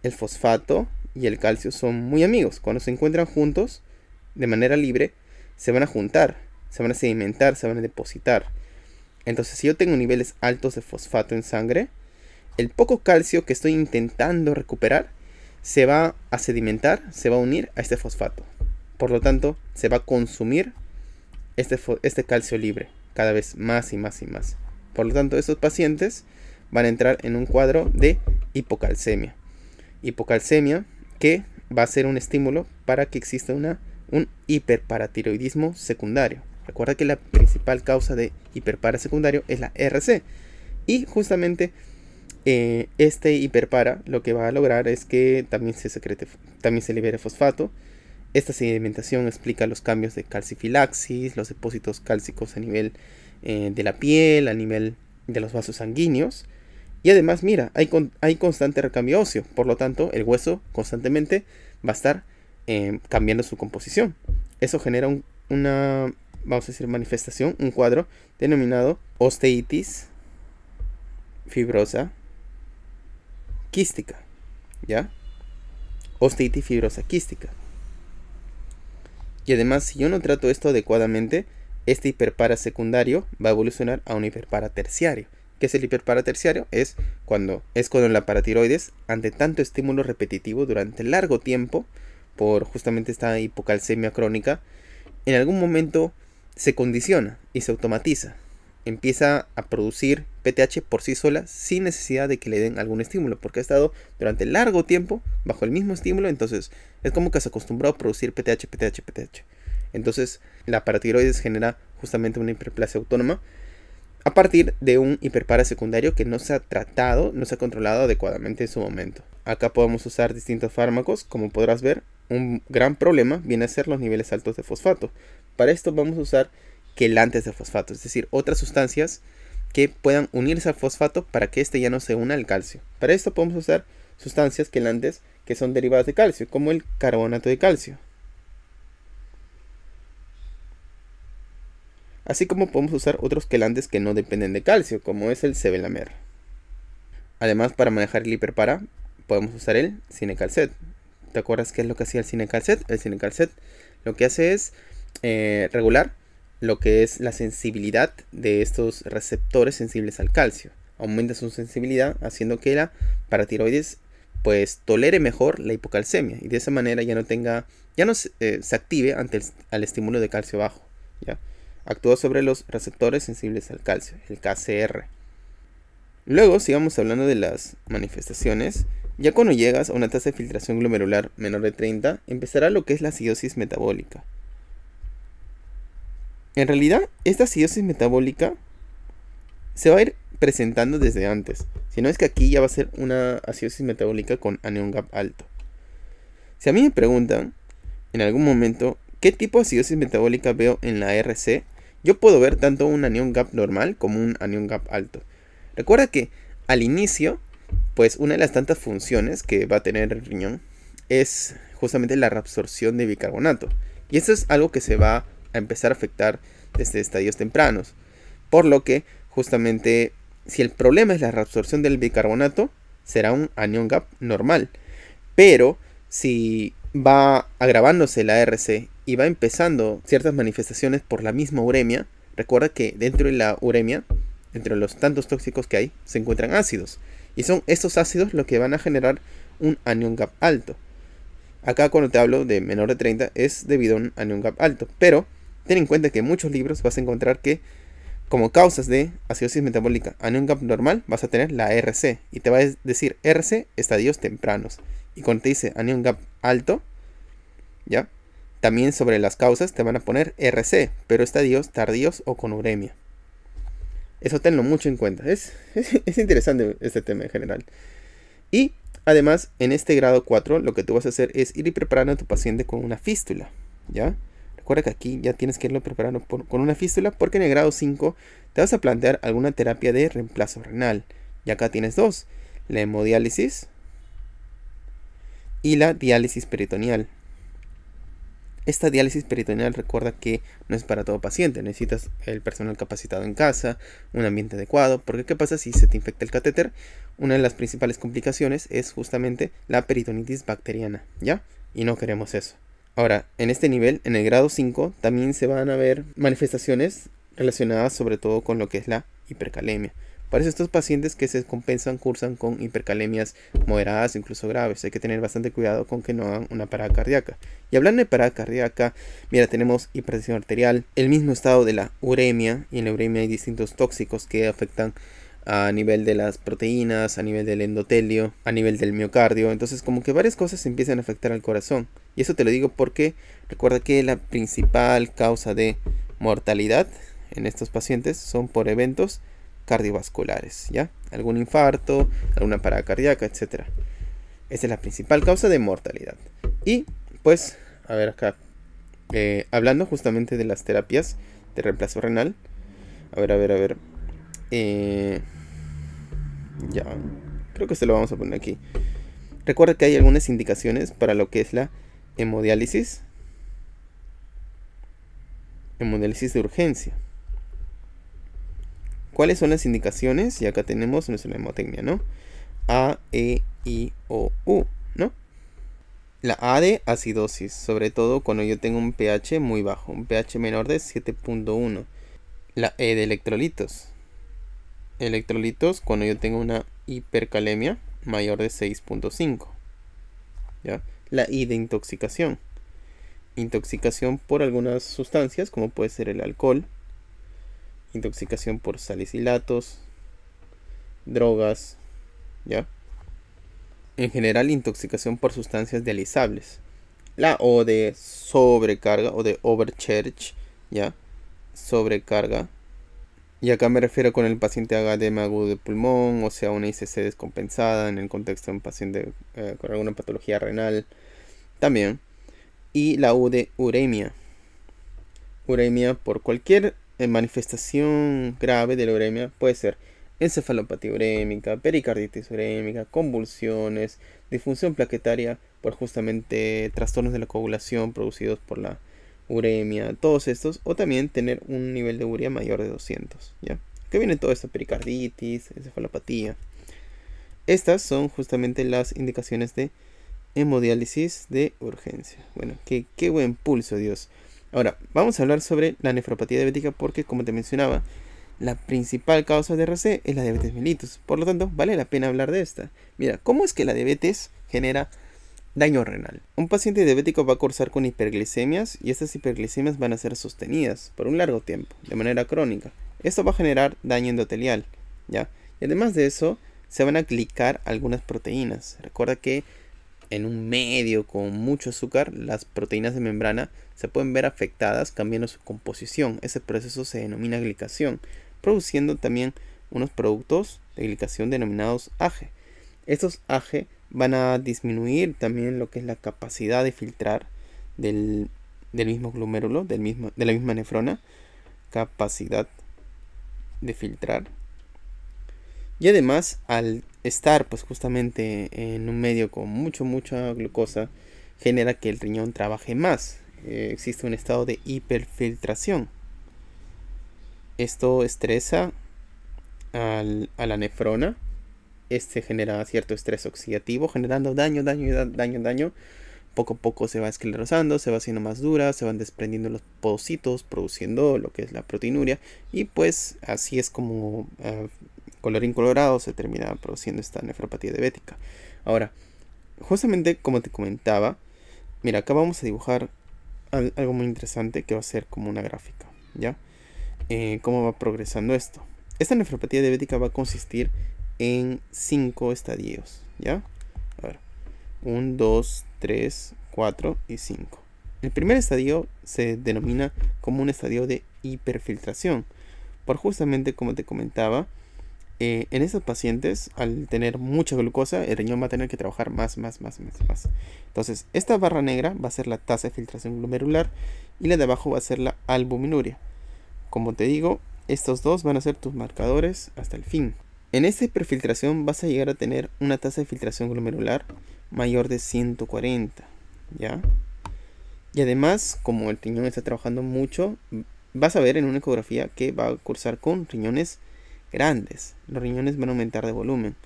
el fosfato y el calcio son muy amigos. Cuando se encuentran juntos, de manera libre, se van a juntar, se van a sedimentar, se van a depositar. Entonces, si yo tengo niveles altos de fosfato en sangre, el poco calcio que estoy intentando recuperar se va a sedimentar, se va a unir a este fosfato. Por lo tanto, se va a consumir este calcio libre cada vez más y más y más. Por lo tanto, estos pacientes van a entrar en un cuadro de hipocalcemia. Hipocalcemia que va a ser un estímulo para que exista un hiperparatiroidismo secundario. Recuerda que la principal causa de hiperpara secundario es la RC. Y justamente este hiperpara lo que va a lograr es que también se libere fosfato. Esta sedimentación explica los cambios de calcifilaxis, los depósitos cálcicos a nivel de la piel, a nivel de los vasos sanguíneos. Y además, mira, hay constante recambio óseo. Por lo tanto, el hueso constantemente va a estar cambiando su composición. Eso genera una, vamos a decir, manifestación, un cuadro denominado osteitis fibrosa quística, ¿ya? Osteitis fibrosa quística. Y además, si yo no trato esto adecuadamente, este hiperpara secundario va a evolucionar a un hiperpara terciario. ¿Qué es el hiperpara terciario? Es cuando la paratiroides, ante tanto estímulo repetitivo durante largo tiempo, por justamente esta hipocalcemia crónica, en algún momento se condiciona y se automatiza. Empieza a producir PTH por sí sola sin necesidad de que le den algún estímulo, porque ha estado durante largo tiempo bajo el mismo estímulo. Entonces es como que se acostumbró a producir PTH. Entonces la paratiroides genera justamente una hiperplasia autónoma a partir de un hiperpara secundario que no se ha tratado, no se ha controlado adecuadamente en su momento. Acá podemos usar distintos fármacos. Como podrás ver, un gran problema viene a ser los niveles altos de fosfato. Para esto vamos a usar quelantes de fosfato, es decir, otras sustancias que puedan unirse al fosfato para que éste ya no se una al calcio. Para esto podemos usar sustancias quelantes que son derivadas de calcio, como el carbonato de calcio. Así como podemos usar otros quelantes que no dependen de calcio, como es el sevelamer. Además, para manejar el hiperpara, podemos usar el cinecalcet. ¿Te acuerdas qué es lo que hacía el cinecalcet? El cinecalcet lo que hace es regular lo que es la sensibilidad de estos receptores sensibles al calcio. Aumenta su sensibilidad haciendo que la paratiroides pues tolere mejor la hipocalcemia y de esa manera ya no se active al estímulo de calcio bajo, ¿ya? Actúa sobre los receptores sensibles al calcio, el KCR. Luego sigamos hablando de las manifestaciones. Ya cuando llegas a una tasa de filtración glomerular menor de 30, empezará lo que es la acidosis metabólica. En realidad, esta acidosis metabólica se va a ir presentando desde antes. Si no es que aquí ya va a ser una acidosis metabólica con anión gap alto. Si a mí me preguntan en algún momento qué tipo de acidosis metabólica veo en la RC, yo puedo ver tanto un anión gap normal como un anión gap alto. Recuerda que al inicio, pues una de las tantas funciones que va a tener el riñón es justamente la reabsorción de bicarbonato. Y esto es algo que se va a empezar a afectar desde estadios tempranos. Por lo que justamente si el problema es la reabsorción del bicarbonato, será un anión gap normal. Pero si va agravándose la RC y va empezando ciertas manifestaciones por la misma uremia, recuerda que dentro de la uremia, entre los tantos tóxicos que hay, se encuentran ácidos. Y son estos ácidos los que van a generar un anión gap alto. Acá cuando te hablo de menor de 30 es debido a un anión gap alto. Pero ten en cuenta que en muchos libros vas a encontrar que como causas de acidosis metabólica anión gap normal vas a tener la RC. Y te va a decir RC estadios tempranos. Y cuando te dice anión gap alto, ¿ya? También sobre las causas te van a poner RC, pero estadios tardíos o con uremia. Eso tenlo mucho en cuenta. Es interesante este tema en general. Y además, en este grado 4, lo que tú vas a hacer es ir preparando a tu paciente con una fístula, ¿ya? Recuerda que aquí ya tienes que irlo preparando con una fístula, porque en el grado 5 te vas a plantear alguna terapia de reemplazo renal. Y acá tienes dos: la hemodiálisis y la diálisis peritoneal. Esta diálisis peritoneal, recuerda que no es para todo paciente. Necesitas el personal capacitado en casa, un ambiente adecuado, porque ¿qué pasa si se te infecta el catéter? Una de las principales complicaciones es justamente la peritonitis bacteriana, ¿ya? Y no queremos eso. Ahora, en este nivel, en el grado 5, también se van a ver manifestaciones relacionadas sobre todo con lo que es la hipercalemia. Para eso estos pacientes que se descompensan cursan con hipercalemias moderadas o incluso graves. Hay que tener bastante cuidado con que no hagan una parada cardíaca. Y hablando de parada cardíaca, mira, tenemos hipertensión arterial, el mismo estado de la uremia. Y en la uremia hay distintos tóxicos que afectan a nivel de las proteínas, a nivel del endotelio, a nivel del miocardio. Entonces como que varias cosas empiezan a afectar al corazón. Y eso te lo digo porque recuerda que la principal causa de mortalidad en estos pacientes son por eventos cardiovasculares, ¿ya? Algún infarto, alguna parada cardíaca, etc. Esa es la principal causa de mortalidad. Y pues, a ver acá, hablando justamente de las terapias de reemplazo renal. A ver. Ya, creo que se lo vamos a poner aquí. Recuerda que hay algunas indicaciones para lo que es la hemodiálisis de urgencia. ¿Cuáles son las indicaciones? Y acá tenemos nuestra hemotecnia, ¿no? A, E, I, O, U, ¿no? La A de acidosis, sobre todo cuando yo tengo un pH muy bajo, un pH menor de 7.1. La E de electrolitos. Electrolitos cuando yo tengo una hipercalemia mayor de 6.5. ¿Ya? La I de intoxicación. Intoxicación por algunas sustancias, como puede ser el alcohol. Intoxicación por salicilatos, drogas, ¿ya? En general, intoxicación por sustancias dializables. La O de sobrecarga o de overcharge, ¿ya? Sobrecarga. Y acá me refiero con el paciente haga edema agudo de pulmón, o sea, una ICC descompensada en el contexto de un paciente con alguna patología renal también. Y la U de uremia. Uremia por cualquier manifestación grave de la uremia, puede ser encefalopatía urémica, pericarditis urémica, convulsiones, disfunción plaquetaria por justamente trastornos de la coagulación producidos por la uremia, todos estos, o también tener un nivel de urea mayor de 200, ¿ya? Que viene todo esto: pericarditis, encefalopatía. Estas son justamente las indicaciones de hemodiálisis de urgencia. Bueno, qué buen pulso, Dios. Ahora, vamos a hablar sobre la nefropatía diabética porque, como te mencionaba, la principal causa de RC es la diabetes mellitus. Por lo tanto, vale la pena hablar de esta. Mira, ¿cómo es que la diabetes genera daño renal? Un paciente diabético va a cursar con hiperglicemias y estas hiperglicemias van a ser sostenidas por un largo tiempo, de manera crónica. Esto va a generar daño endotelial, ¿ya? Y además de eso, se van a glicar algunas proteínas. Recuerda que en un medio con mucho azúcar, las proteínas de membrana se pueden ver afectadas cambiando su composición. Ese proceso se denomina glicación, produciendo también unos productos de glicación denominados AGE. Estos AGE van a disminuir también lo que es la capacidad de filtrar del mismo glomérulo, de la misma nefrona, capacidad de filtrar. Y además, al estar pues justamente en un medio con mucha glucosa, genera que el riñón trabaje más. Existe un estado de hiperfiltración. Esto estresa a la nefrona. Este genera cierto estrés oxidativo, generando daño. Poco a poco se va esclerosando, se va haciendo más dura, se van desprendiendo los podocitos, produciendo lo que es la proteinuria. Y pues así es como, colorín colorado, se termina produciendo esta nefropatía diabética. Ahora, justamente como te comentaba, mira, acá vamos a dibujar algo muy interesante que va a ser como una gráfica, ¿ya? ¿Cómo va progresando esto? Esta nefropatía diabética va a consistir en 5 estadios, ¿ya? A ver, 1, 2, 3, 4 y 5. El primer estadio se denomina como un estadio de hiperfiltración, por justamente como te comentaba, en estos pacientes, al tener mucha glucosa, el riñón va a tener que trabajar más. Entonces, esta barra negra va a ser la tasa de filtración glomerular y la de abajo va a ser la albuminuria. Como te digo, estos dos van a ser tus marcadores hasta el fin. En esta hiperfiltración vas a llegar a tener una tasa de filtración glomerular mayor de 140, ¿ya? Y además, como el riñón está trabajando mucho, vas a ver en una ecografía que va a cursar con riñones grandes. Los riñones van a aumentar de volumen.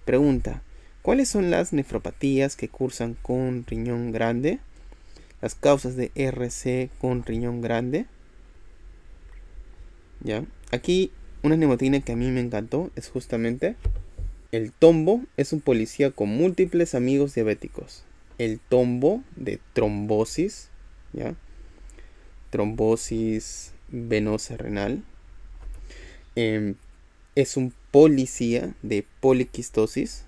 Pregunta: ¿cuáles son las nefropatías que cursan con riñón grande? Las causas de RC con riñón grande. ¿Ya? Aquí una nemotina que a mí me encantó es justamente el tombo. Es un policía con múltiples amigos diabéticos. El tombo de trombosis, ¿ya? Trombosis venosa renal. Es un policía de poliquistosis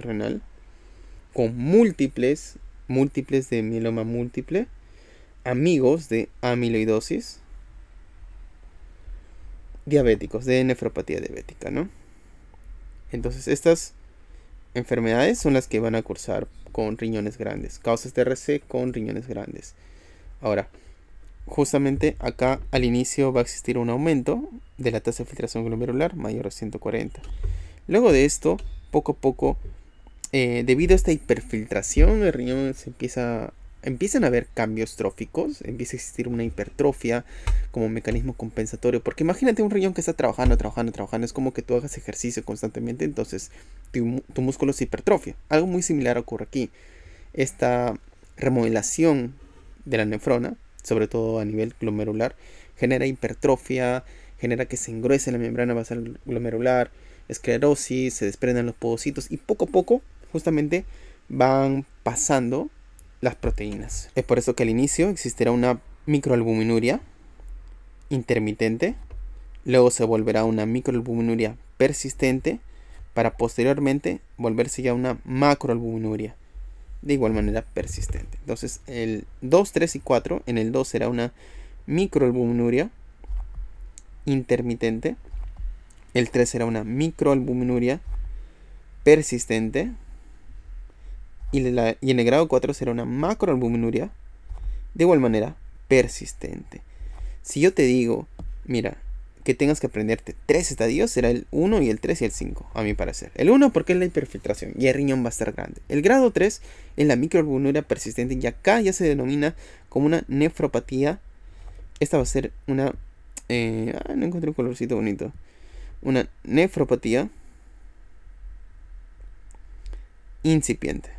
renal, con múltiples de mieloma múltiple, amigos de amiloidosis, diabéticos, de nefropatía diabética, ¿no? Entonces, estas enfermedades son las que van a cursar con riñones grandes, causas de RC con riñones grandes. Ahora, justamente acá al inicio va a existir un aumento de la tasa de filtración glomerular mayor a 140. Luego de esto, poco a poco, debido a esta hiperfiltración, el riñón empiezan a haber cambios tróficos, empieza a existir una hipertrofia como mecanismo compensatorio. Porque imagínate un riñón que está trabajando, es como que tú hagas ejercicio constantemente, entonces tu músculo se hipertrofia. Algo muy similar ocurre aquí. Esta remodelación de la nefrona, sobre todo a nivel glomerular, genera hipertrofia, genera que se engruese la membrana basal glomerular, esclerosis, se desprenden los podocitos y poco a poco justamente van pasando las proteínas. Es por eso que al inicio existirá una microalbuminuria intermitente, luego se volverá una microalbuminuria persistente, para posteriormente volverse ya una macroalbuminuria de igual manera persistente. Entonces el 2, 3 y 4, en el 2 será una microalbuminuria intermitente, el 3 será una microalbuminuria persistente y en el grado 4 será una macroalbuminuria de igual manera persistente. Si yo te digo, mira, que tengas que aprenderte 3 estadios, será el 1 y el 3 y el 5, a mi parecer. El 1 porque es la hiperfiltración y el riñón va a estar grande. El grado 3 es la microalbuminuria persistente y acá ya se denomina como una nefropatía. Esta va a ser una... no encontré un colorcito bonito. Una nefropatía incipiente.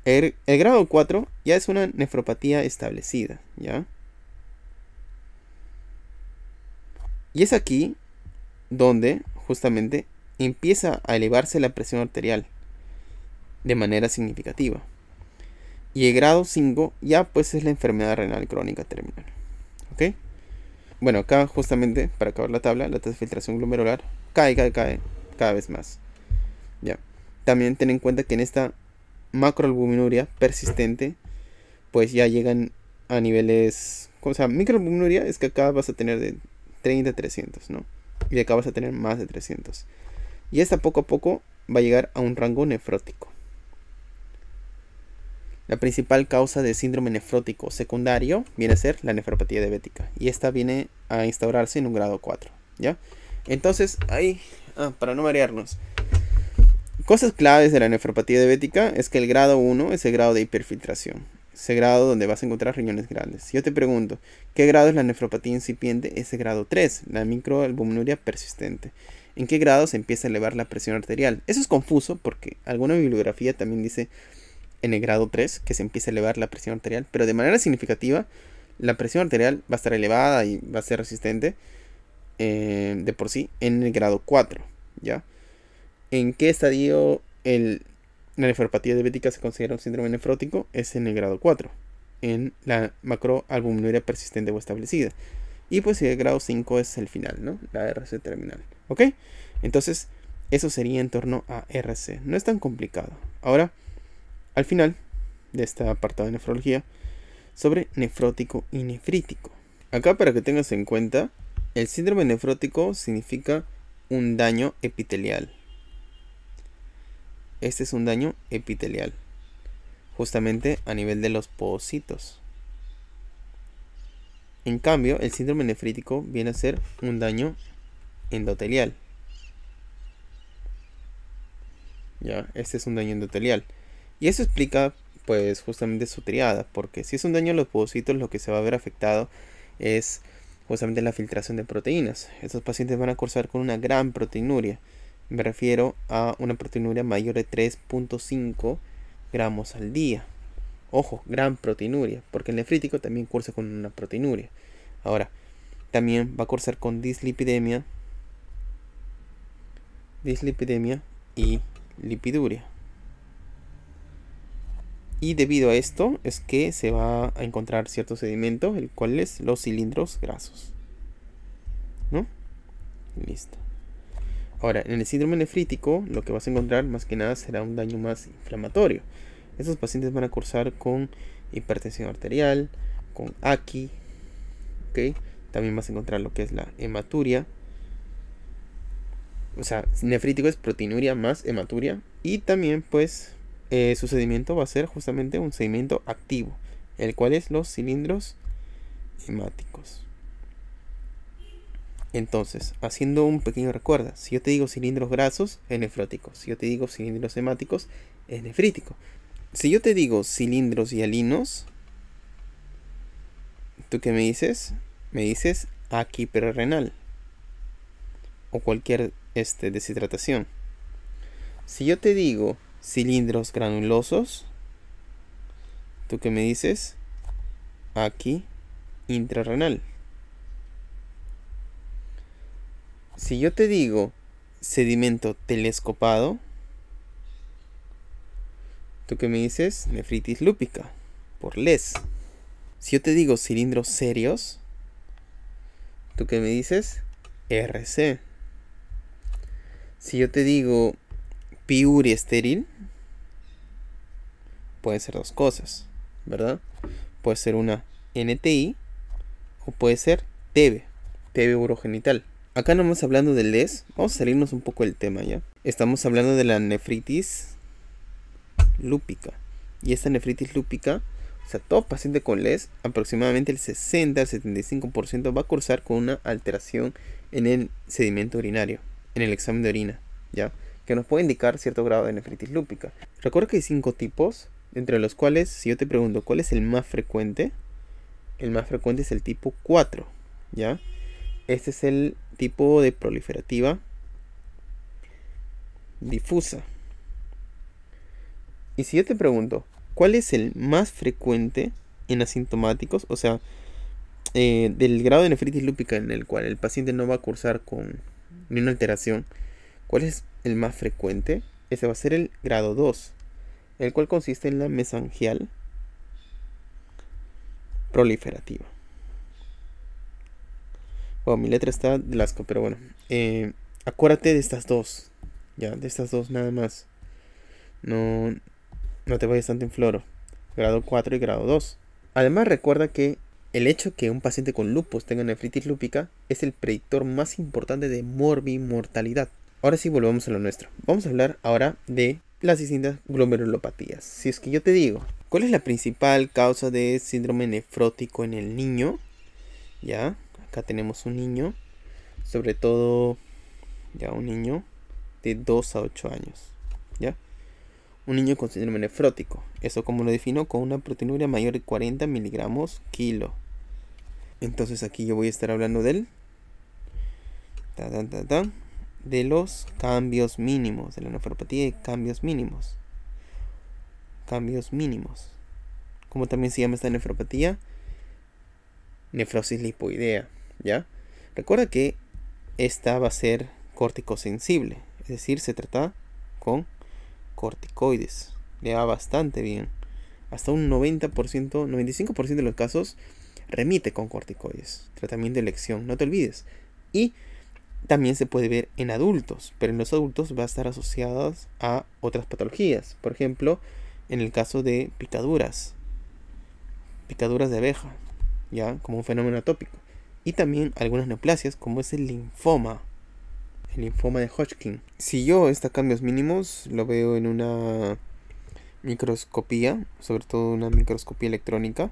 El grado 4 ya es una nefropatía establecida, ¿ya? Y es aquí donde justamente empieza a elevarse la presión arterial de manera significativa. Y el grado 5 ya pues es la enfermedad renal crónica terminal. ¿Ok? Bueno, acá justamente, para acabar la tabla, la tasa de filtración glomerular cae cada vez más. Ya. También ten en cuenta que en esta macroalbuminuria persistente, pues ya llegan a niveles... O sea, microalbuminuria es que acá vas a tener de 30 a 300, ¿no? Y de acá vas a tener más de 300. Y esta poco a poco va a llegar a un rango nefrótico. La principal causa de síndrome nefrótico secundario viene a ser la nefropatía diabética. Y esta viene a instaurarse en un grado 4, ¿ya? Entonces, ahí, para no marearnos. Cosas claves de la nefropatía diabética es que el grado 1 es el grado de hiperfiltración. Ese grado donde vas a encontrar riñones grandes. Si yo te pregunto, ¿qué grado es la nefropatía incipiente? Es el grado 3, la microalbuminuria persistente. ¿En qué grado se empieza a elevar la presión arterial? Eso es confuso porque alguna bibliografía también dice en el grado 3 que se empieza a elevar la presión arterial, pero de manera significativa la presión arterial va a estar elevada y va a ser resistente de por sí en el grado 4, ¿ya? ¿En qué estadio la nefropatía diabética se considera un síndrome nefrótico? Es en el grado 4, en la macroalbuminuria persistente o establecida. Y pues el grado 5 es el final, ¿no? La RC terminal, ¿ok? Entonces, eso sería en torno a RC. No es tan complicado. Ahora, al final de este apartado de nefrología, sobre nefrótico y nefrítico. Acá, para que tengas en cuenta, el síndrome nefrótico significa un daño epitelial. Este es un daño epitelial, justamente a nivel de los pocitos. En cambio, el síndrome nefrítico viene a ser un daño endotelial. Ya, este es un daño endotelial. Y eso explica, pues, justamente su triada, porque si es un daño a los pocitos, lo que se va a ver afectado es justamente la filtración de proteínas. Estos pacientes van a cursar con una gran proteinuria. Me refiero a una proteinuria mayor de 3.5 gramos al día. Ojo, gran proteinuria, porque el nefrítico también cursa con una proteinuria. Ahora, también va a cursar con dislipidemia y lipiduria. Y debido a esto es que se va a encontrar cierto sedimento, el cual es los cilindros grasos, ¿no? Listo. Ahora, en el síndrome nefrítico, lo que vas a encontrar más que nada será un daño más inflamatorio. Estos pacientes van a cursar con hipertensión arterial, con AQI, ¿ok? También vas a encontrar lo que es la hematuria. O sea, nefrítico es proteinuria más hematuria. Y también, pues, su sedimento va a ser justamente un sedimento activo, el cual es los cilindros hemáticos. Entonces, haciendo un pequeño recuerdo, si yo te digo cilindros grasos, es nefrótico. Si yo te digo cilindros hemáticos, es nefrítico. Si yo te digo cilindros hialinos, ¿tú qué me dices? Me dices AQI prerrenal o cualquier deshidratación. Si yo te digo cilindros granulosos, ¿tú qué me dices? AQI intrarrenal. Si yo te digo sedimento telescopado, ¿tú qué me dices? Nefritis lúpica, por LES. Si yo te digo cilindros serios, ¿tú qué me dices? RC. Si yo te digo piuria estéril, pueden ser dos cosas, ¿verdad? Puede ser una NTI o puede ser TB urogenital. Acá no estamos hablando del LES, vamos a salirnos un poco del tema ya. Estamos hablando de la nefritis lúpica. Y esta nefritis lúpica, o sea, todo paciente con LES, aproximadamente el 60 al 75% va a cursar con una alteración en el sedimento urinario, en el examen de orina, ¿ya? Que nos puede indicar cierto grado de nefritis lúpica. Recuerda que hay 5 tipos, entre los cuales, si yo te pregunto cuál es el más frecuente es el tipo 4, ¿ya? Este es el tipo de proliferativa difusa. Y si yo te pregunto, ¿Cuál es el más frecuente en asintomáticos? O sea, del grado de nefritis lúpica en el cual el paciente no va a cursar con ni una alteración. ¿Cuál es el más frecuente? Ese va a ser el grado 2, el cual consiste en la mesangial proliferativa. Bueno, mi letra está de asco, pero bueno. Acuérdate de estas dos. Ya, de estas dos nada más. No te vayas tanto en floro. Grado 4 y grado 2. Además, recuerda que el hecho que un paciente con lupus tenga nefritis lúpica es el predictor más importante de morbimortalidad. Ahora sí, volvamos a lo nuestro. Vamos a hablar ahora de las distintas glomerulopatías. Si es que yo te digo, ¿cuál es la principal causa de síndrome nefrótico en el niño? Ya, acá tenemos un niño, sobre todo, ya un niño de 2 a 8 años. ¿Ya? Un niño con síndrome nefrótico. Eso como lo defino, con una proteinuria mayor de 40 miligramos kilo. Entonces aquí yo voy a estar hablando del de los cambios mínimos, de la nefropatía de cambios mínimos. Cambios mínimos. ¿Cómo también se llama esta nefropatía? Nefrosis lipoidea, ¿ya? Recuerda que esta va a ser corticosensible, es decir, se trata con corticoides. Le va bastante bien. Hasta un 90%, 95% de los casos remite con corticoides. Tratamiento de elección, no te olvides. Y también se puede ver en adultos, pero en los adultos va a estar asociadas a otras patologías. Por ejemplo, en el caso de picaduras de abeja, ya como un fenómeno atópico. Y también algunas neoplasias, como es el linfoma de Hodgkin. Si yo estos cambios mínimos lo veo en una microscopía, sobre todo una microscopía electrónica.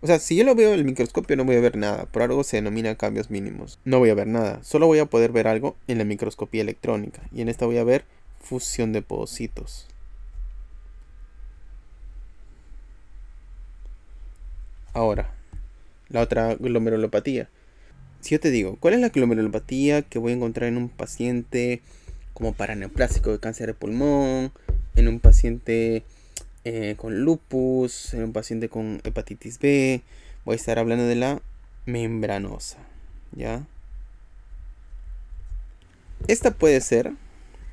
O sea, si yo lo veo en el microscopio no voy a ver nada, por algo se denomina cambios mínimos. No voy a ver nada, solo voy a poder ver algo en la microscopía electrónica. Y en esta voy a ver fusión de podocitos. Ahora, la otra glomerulopatía. Si yo te digo, ¿cuál es la glomerulopatía que voy a encontrar en un paciente como paraneoplásico de cáncer de pulmón, en un paciente con lupus, en un paciente con hepatitis B? Voy a estar hablando de la membranosa, ¿ya? Esta puede ser,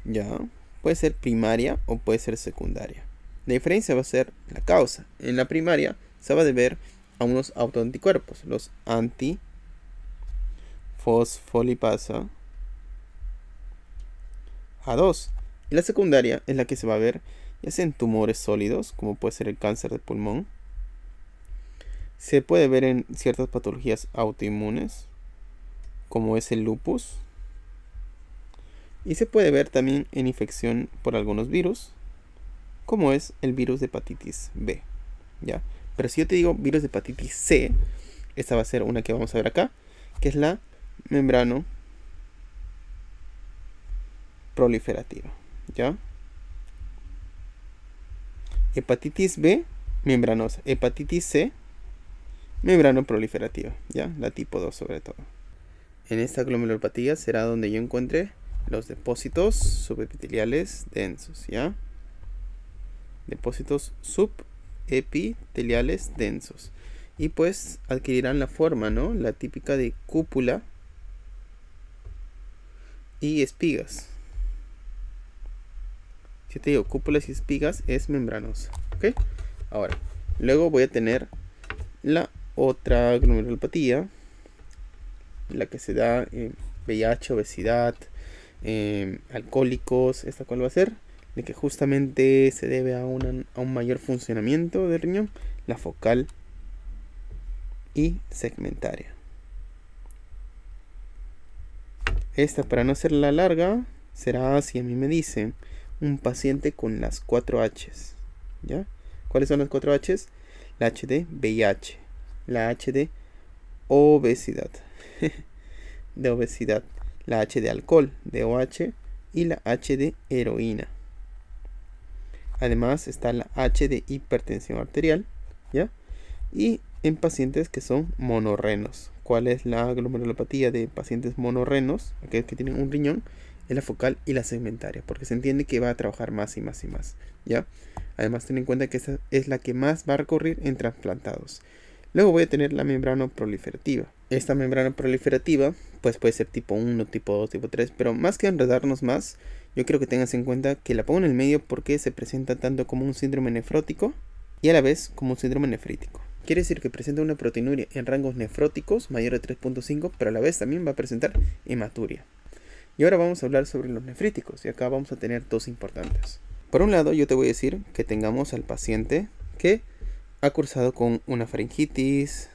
¿ya? Puede ser primaria o puede ser secundaria. La diferencia va a ser la causa. En la primaria se va a deber a unos autoanticuerpos, los antifosfolipasa A2. Y la secundaria es la que se va a ver ya sea en tumores sólidos, como puede ser el cáncer de pulmón. Se puede ver en ciertas patologías autoinmunes, como es el lupus. Y se puede ver también en infección por algunos virus, como es el virus de hepatitis B, ¿ya? Pero si yo te digo virus de hepatitis C, esta va a ser una que vamos a ver acá, que es la membrano proliferativa, ¿ya? Hepatitis B, membranosa. Hepatitis C, membrano proliferativa, ¿ya? La tipo 2 sobre todo. En esta glomerulopatía será donde yo encuentre los depósitos subepiteliales densos, ¿ya? Depósitos subepiteliales densos. Y pues adquirirán la forma, ¿no? La típica de cúpula y espigas. Si te digo cúpulas y espigas, es membranosa, ¿ok? Ahora, luego voy a tener la otra glomerulopatía, la que se da en VIH, obesidad, alcohólicos. ¿Esta cuál va a ser? De que justamente se debe a un mayor funcionamiento del riñón, la focal y segmentaria. Esta, para no hacerla larga, será, si a mí me dicen, un paciente con las 4 H's, ¿ya? ¿Cuáles son las 4 H's? La H de VIH, la H de obesidad, la H de alcohol, de OH, y la H de heroína. Además está la H de hipertensión arterial, ¿ya? Y en pacientes que son monorrenos. ¿Cuál es la glomerulopatía de pacientes monorrenos? Aquellos que tienen un riñón. es la focal y la segmentaria, porque se entiende que va a trabajar más y más y más, ¿ya? Además, ten en cuenta que esta es la que más va a recurrir en trasplantados. Luego voy a tener la membrana proliferativa. Esta membrana proliferativa, pues puede ser tipo 1, tipo 2, tipo 3, pero más que enredarnos más, yo quiero que tengas en cuenta que la pongo en el medio porque se presenta tanto como un síndrome nefrótico y a la vez como un síndrome nefrítico. Quiere decir que presenta una proteinuria en rangos nefróticos mayor a 3.5, pero a la vez también va a presentar hematuria. Y ahora vamos a hablar sobre los nefríticos, y acá vamos a tener dos importantes. Por un lado, yo te voy a decir que tengamos al paciente que ha cursado con una faringitis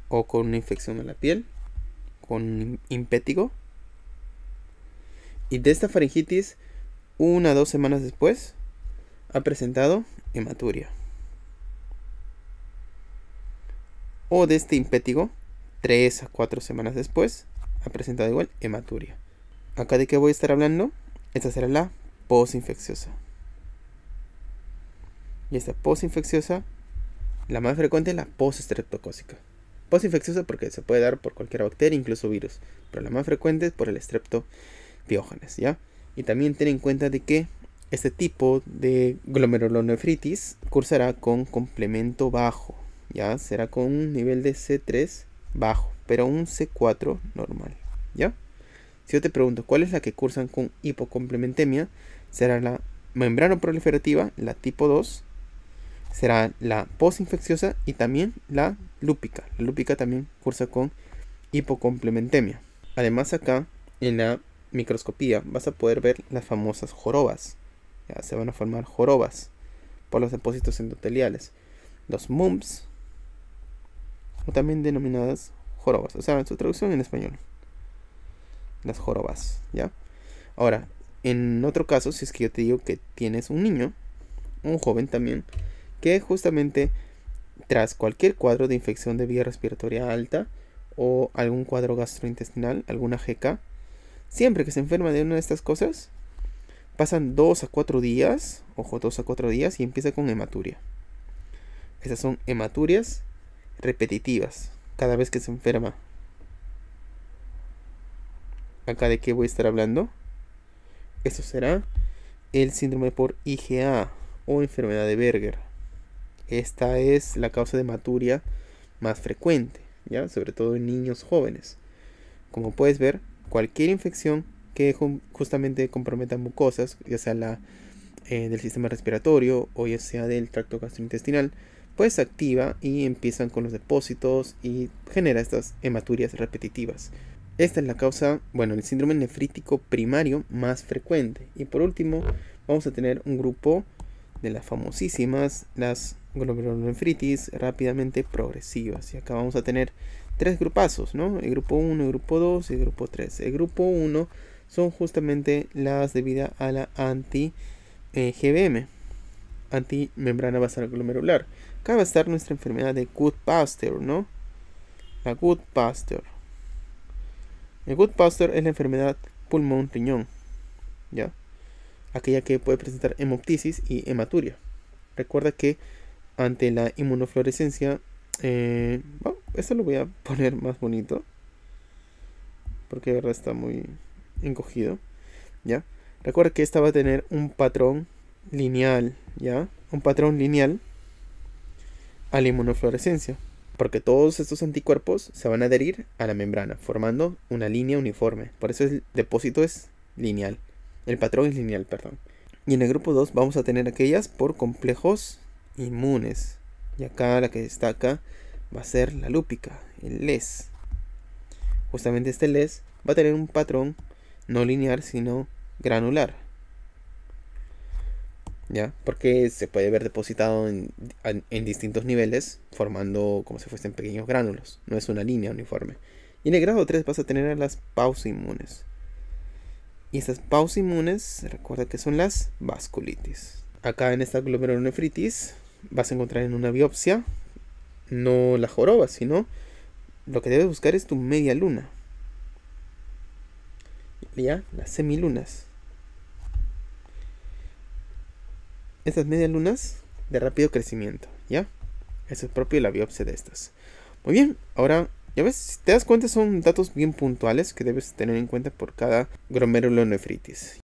o con una infección en la piel, con un impétigo, y de esta faringitis, 1 a 2 semanas después, ha presentado hematuria. O de este impétigo, 3 a 4 semanas después, ha presentado igual hematuria. ¿Acá de qué voy a estar hablando? Esta será la posinfecciosa. Y esta posinfecciosa, la más frecuente es la postestreptocócica. Posinfecciosa porque se puede dar por cualquier bacteria, incluso virus, pero la más frecuente es por el Streptopiógenes, ¿ya? Y también ten en cuenta de que este tipo de glomerulonefritis cursará con complemento bajo, ¿ya? Será con un nivel de C3 bajo, pero un C4 normal, ¿ya? Si yo te pregunto cuál es la que cursan con hipocomplementemia, será la membrana proliferativa, la tipo 2, será la posinfecciosa y también la lúpica. La lúpica también cursa con hipocomplementemia. Además, acá en la microscopía vas a poder ver las famosas jorobas. Ya se van a formar jorobas por los depósitos endoteliales. Los MUMPs, o también denominadas jorobas, o sea, en su traducción en español, las jorobas, ¿ya? Ahora, en otro caso, si es que yo te digo que tienes un niño, un joven también, que justamente tras cualquier cuadro de infección de vía respiratoria alta o algún cuadro gastrointestinal, alguna GK, siempre que se enferma de una de estas cosas, pasan 2 a 4 días, ojo, 2 a 4 días y empieza con hematuria. Esas son hematurias repetitivas, cada vez que se enferma. ¿Acá de qué voy a estar hablando? Esto será el síndrome por IgA o enfermedad de Berger. Esta es la causa de hematuria más frecuente, ¿ya? Sobre todo en niños jóvenes. Como puedes ver, cualquier infección que justamente comprometa mucosas, ya sea la del sistema respiratorio o ya sea del tracto gastrointestinal, pues se activa y empiezan con los depósitos y genera estas hematurias repetitivas. Esta es la causa, bueno, el síndrome nefrítico primario más frecuente. Y por último, vamos a tener un grupo de las famosísimas, las glomerulonefritis rápidamente progresivas. Y acá vamos a tener 3 grupazos, ¿no? El grupo 1, el grupo 2 y el grupo 3. El grupo 1 son justamente las debidas a la anti-GBM, antimembrana basal glomerular. Acá va a estar nuestra enfermedad de Goodpasture, ¿no? La Goodpasture. El Goodpasture es la enfermedad pulmón-riñón, ¿ya? Aquella que puede presentar hemoptisis y hematuria. Recuerda que ante la inmunofluorescencia, bueno, esto lo voy a poner más bonito, porque de verdad está muy encogido, ¿ya? Recuerda que esta va a tener un patrón lineal, ¿ya? Un patrón lineal a la inmunofluorescencia, porque todos estos anticuerpos se van a adherir a la membrana, formando una línea uniforme. Por eso el depósito es lineal. El patrón es lineal, perdón. Y en el grupo 2 vamos a tener aquellas por complejos inmunes. Y acá la que destaca va a ser la lúpica, el LES. Justamente este LES va a tener un patrón no lineal, sino granular. ¿Ya? Porque se puede ver depositado en distintos niveles, formando como si fuesen pequeños gránulos. No es una línea uniforme. Y en el grado 3 vas a tener a las pausoinmunes. Y estas pausoinmunes, recuerda que son las vasculitis. Acá en esta glomerulonefritis vas a encontrar en una biopsia no la joroba, sino lo que debes buscar es tu media luna. Ya, las semilunas. Estas medias lunas de rápido crecimiento, ¿ya? Eso es propio de la biopsia de estas. Muy bien, ahora Ya ves, si te das cuenta son datos bien puntuales que debes tener en cuenta por cada glomerulonefritis.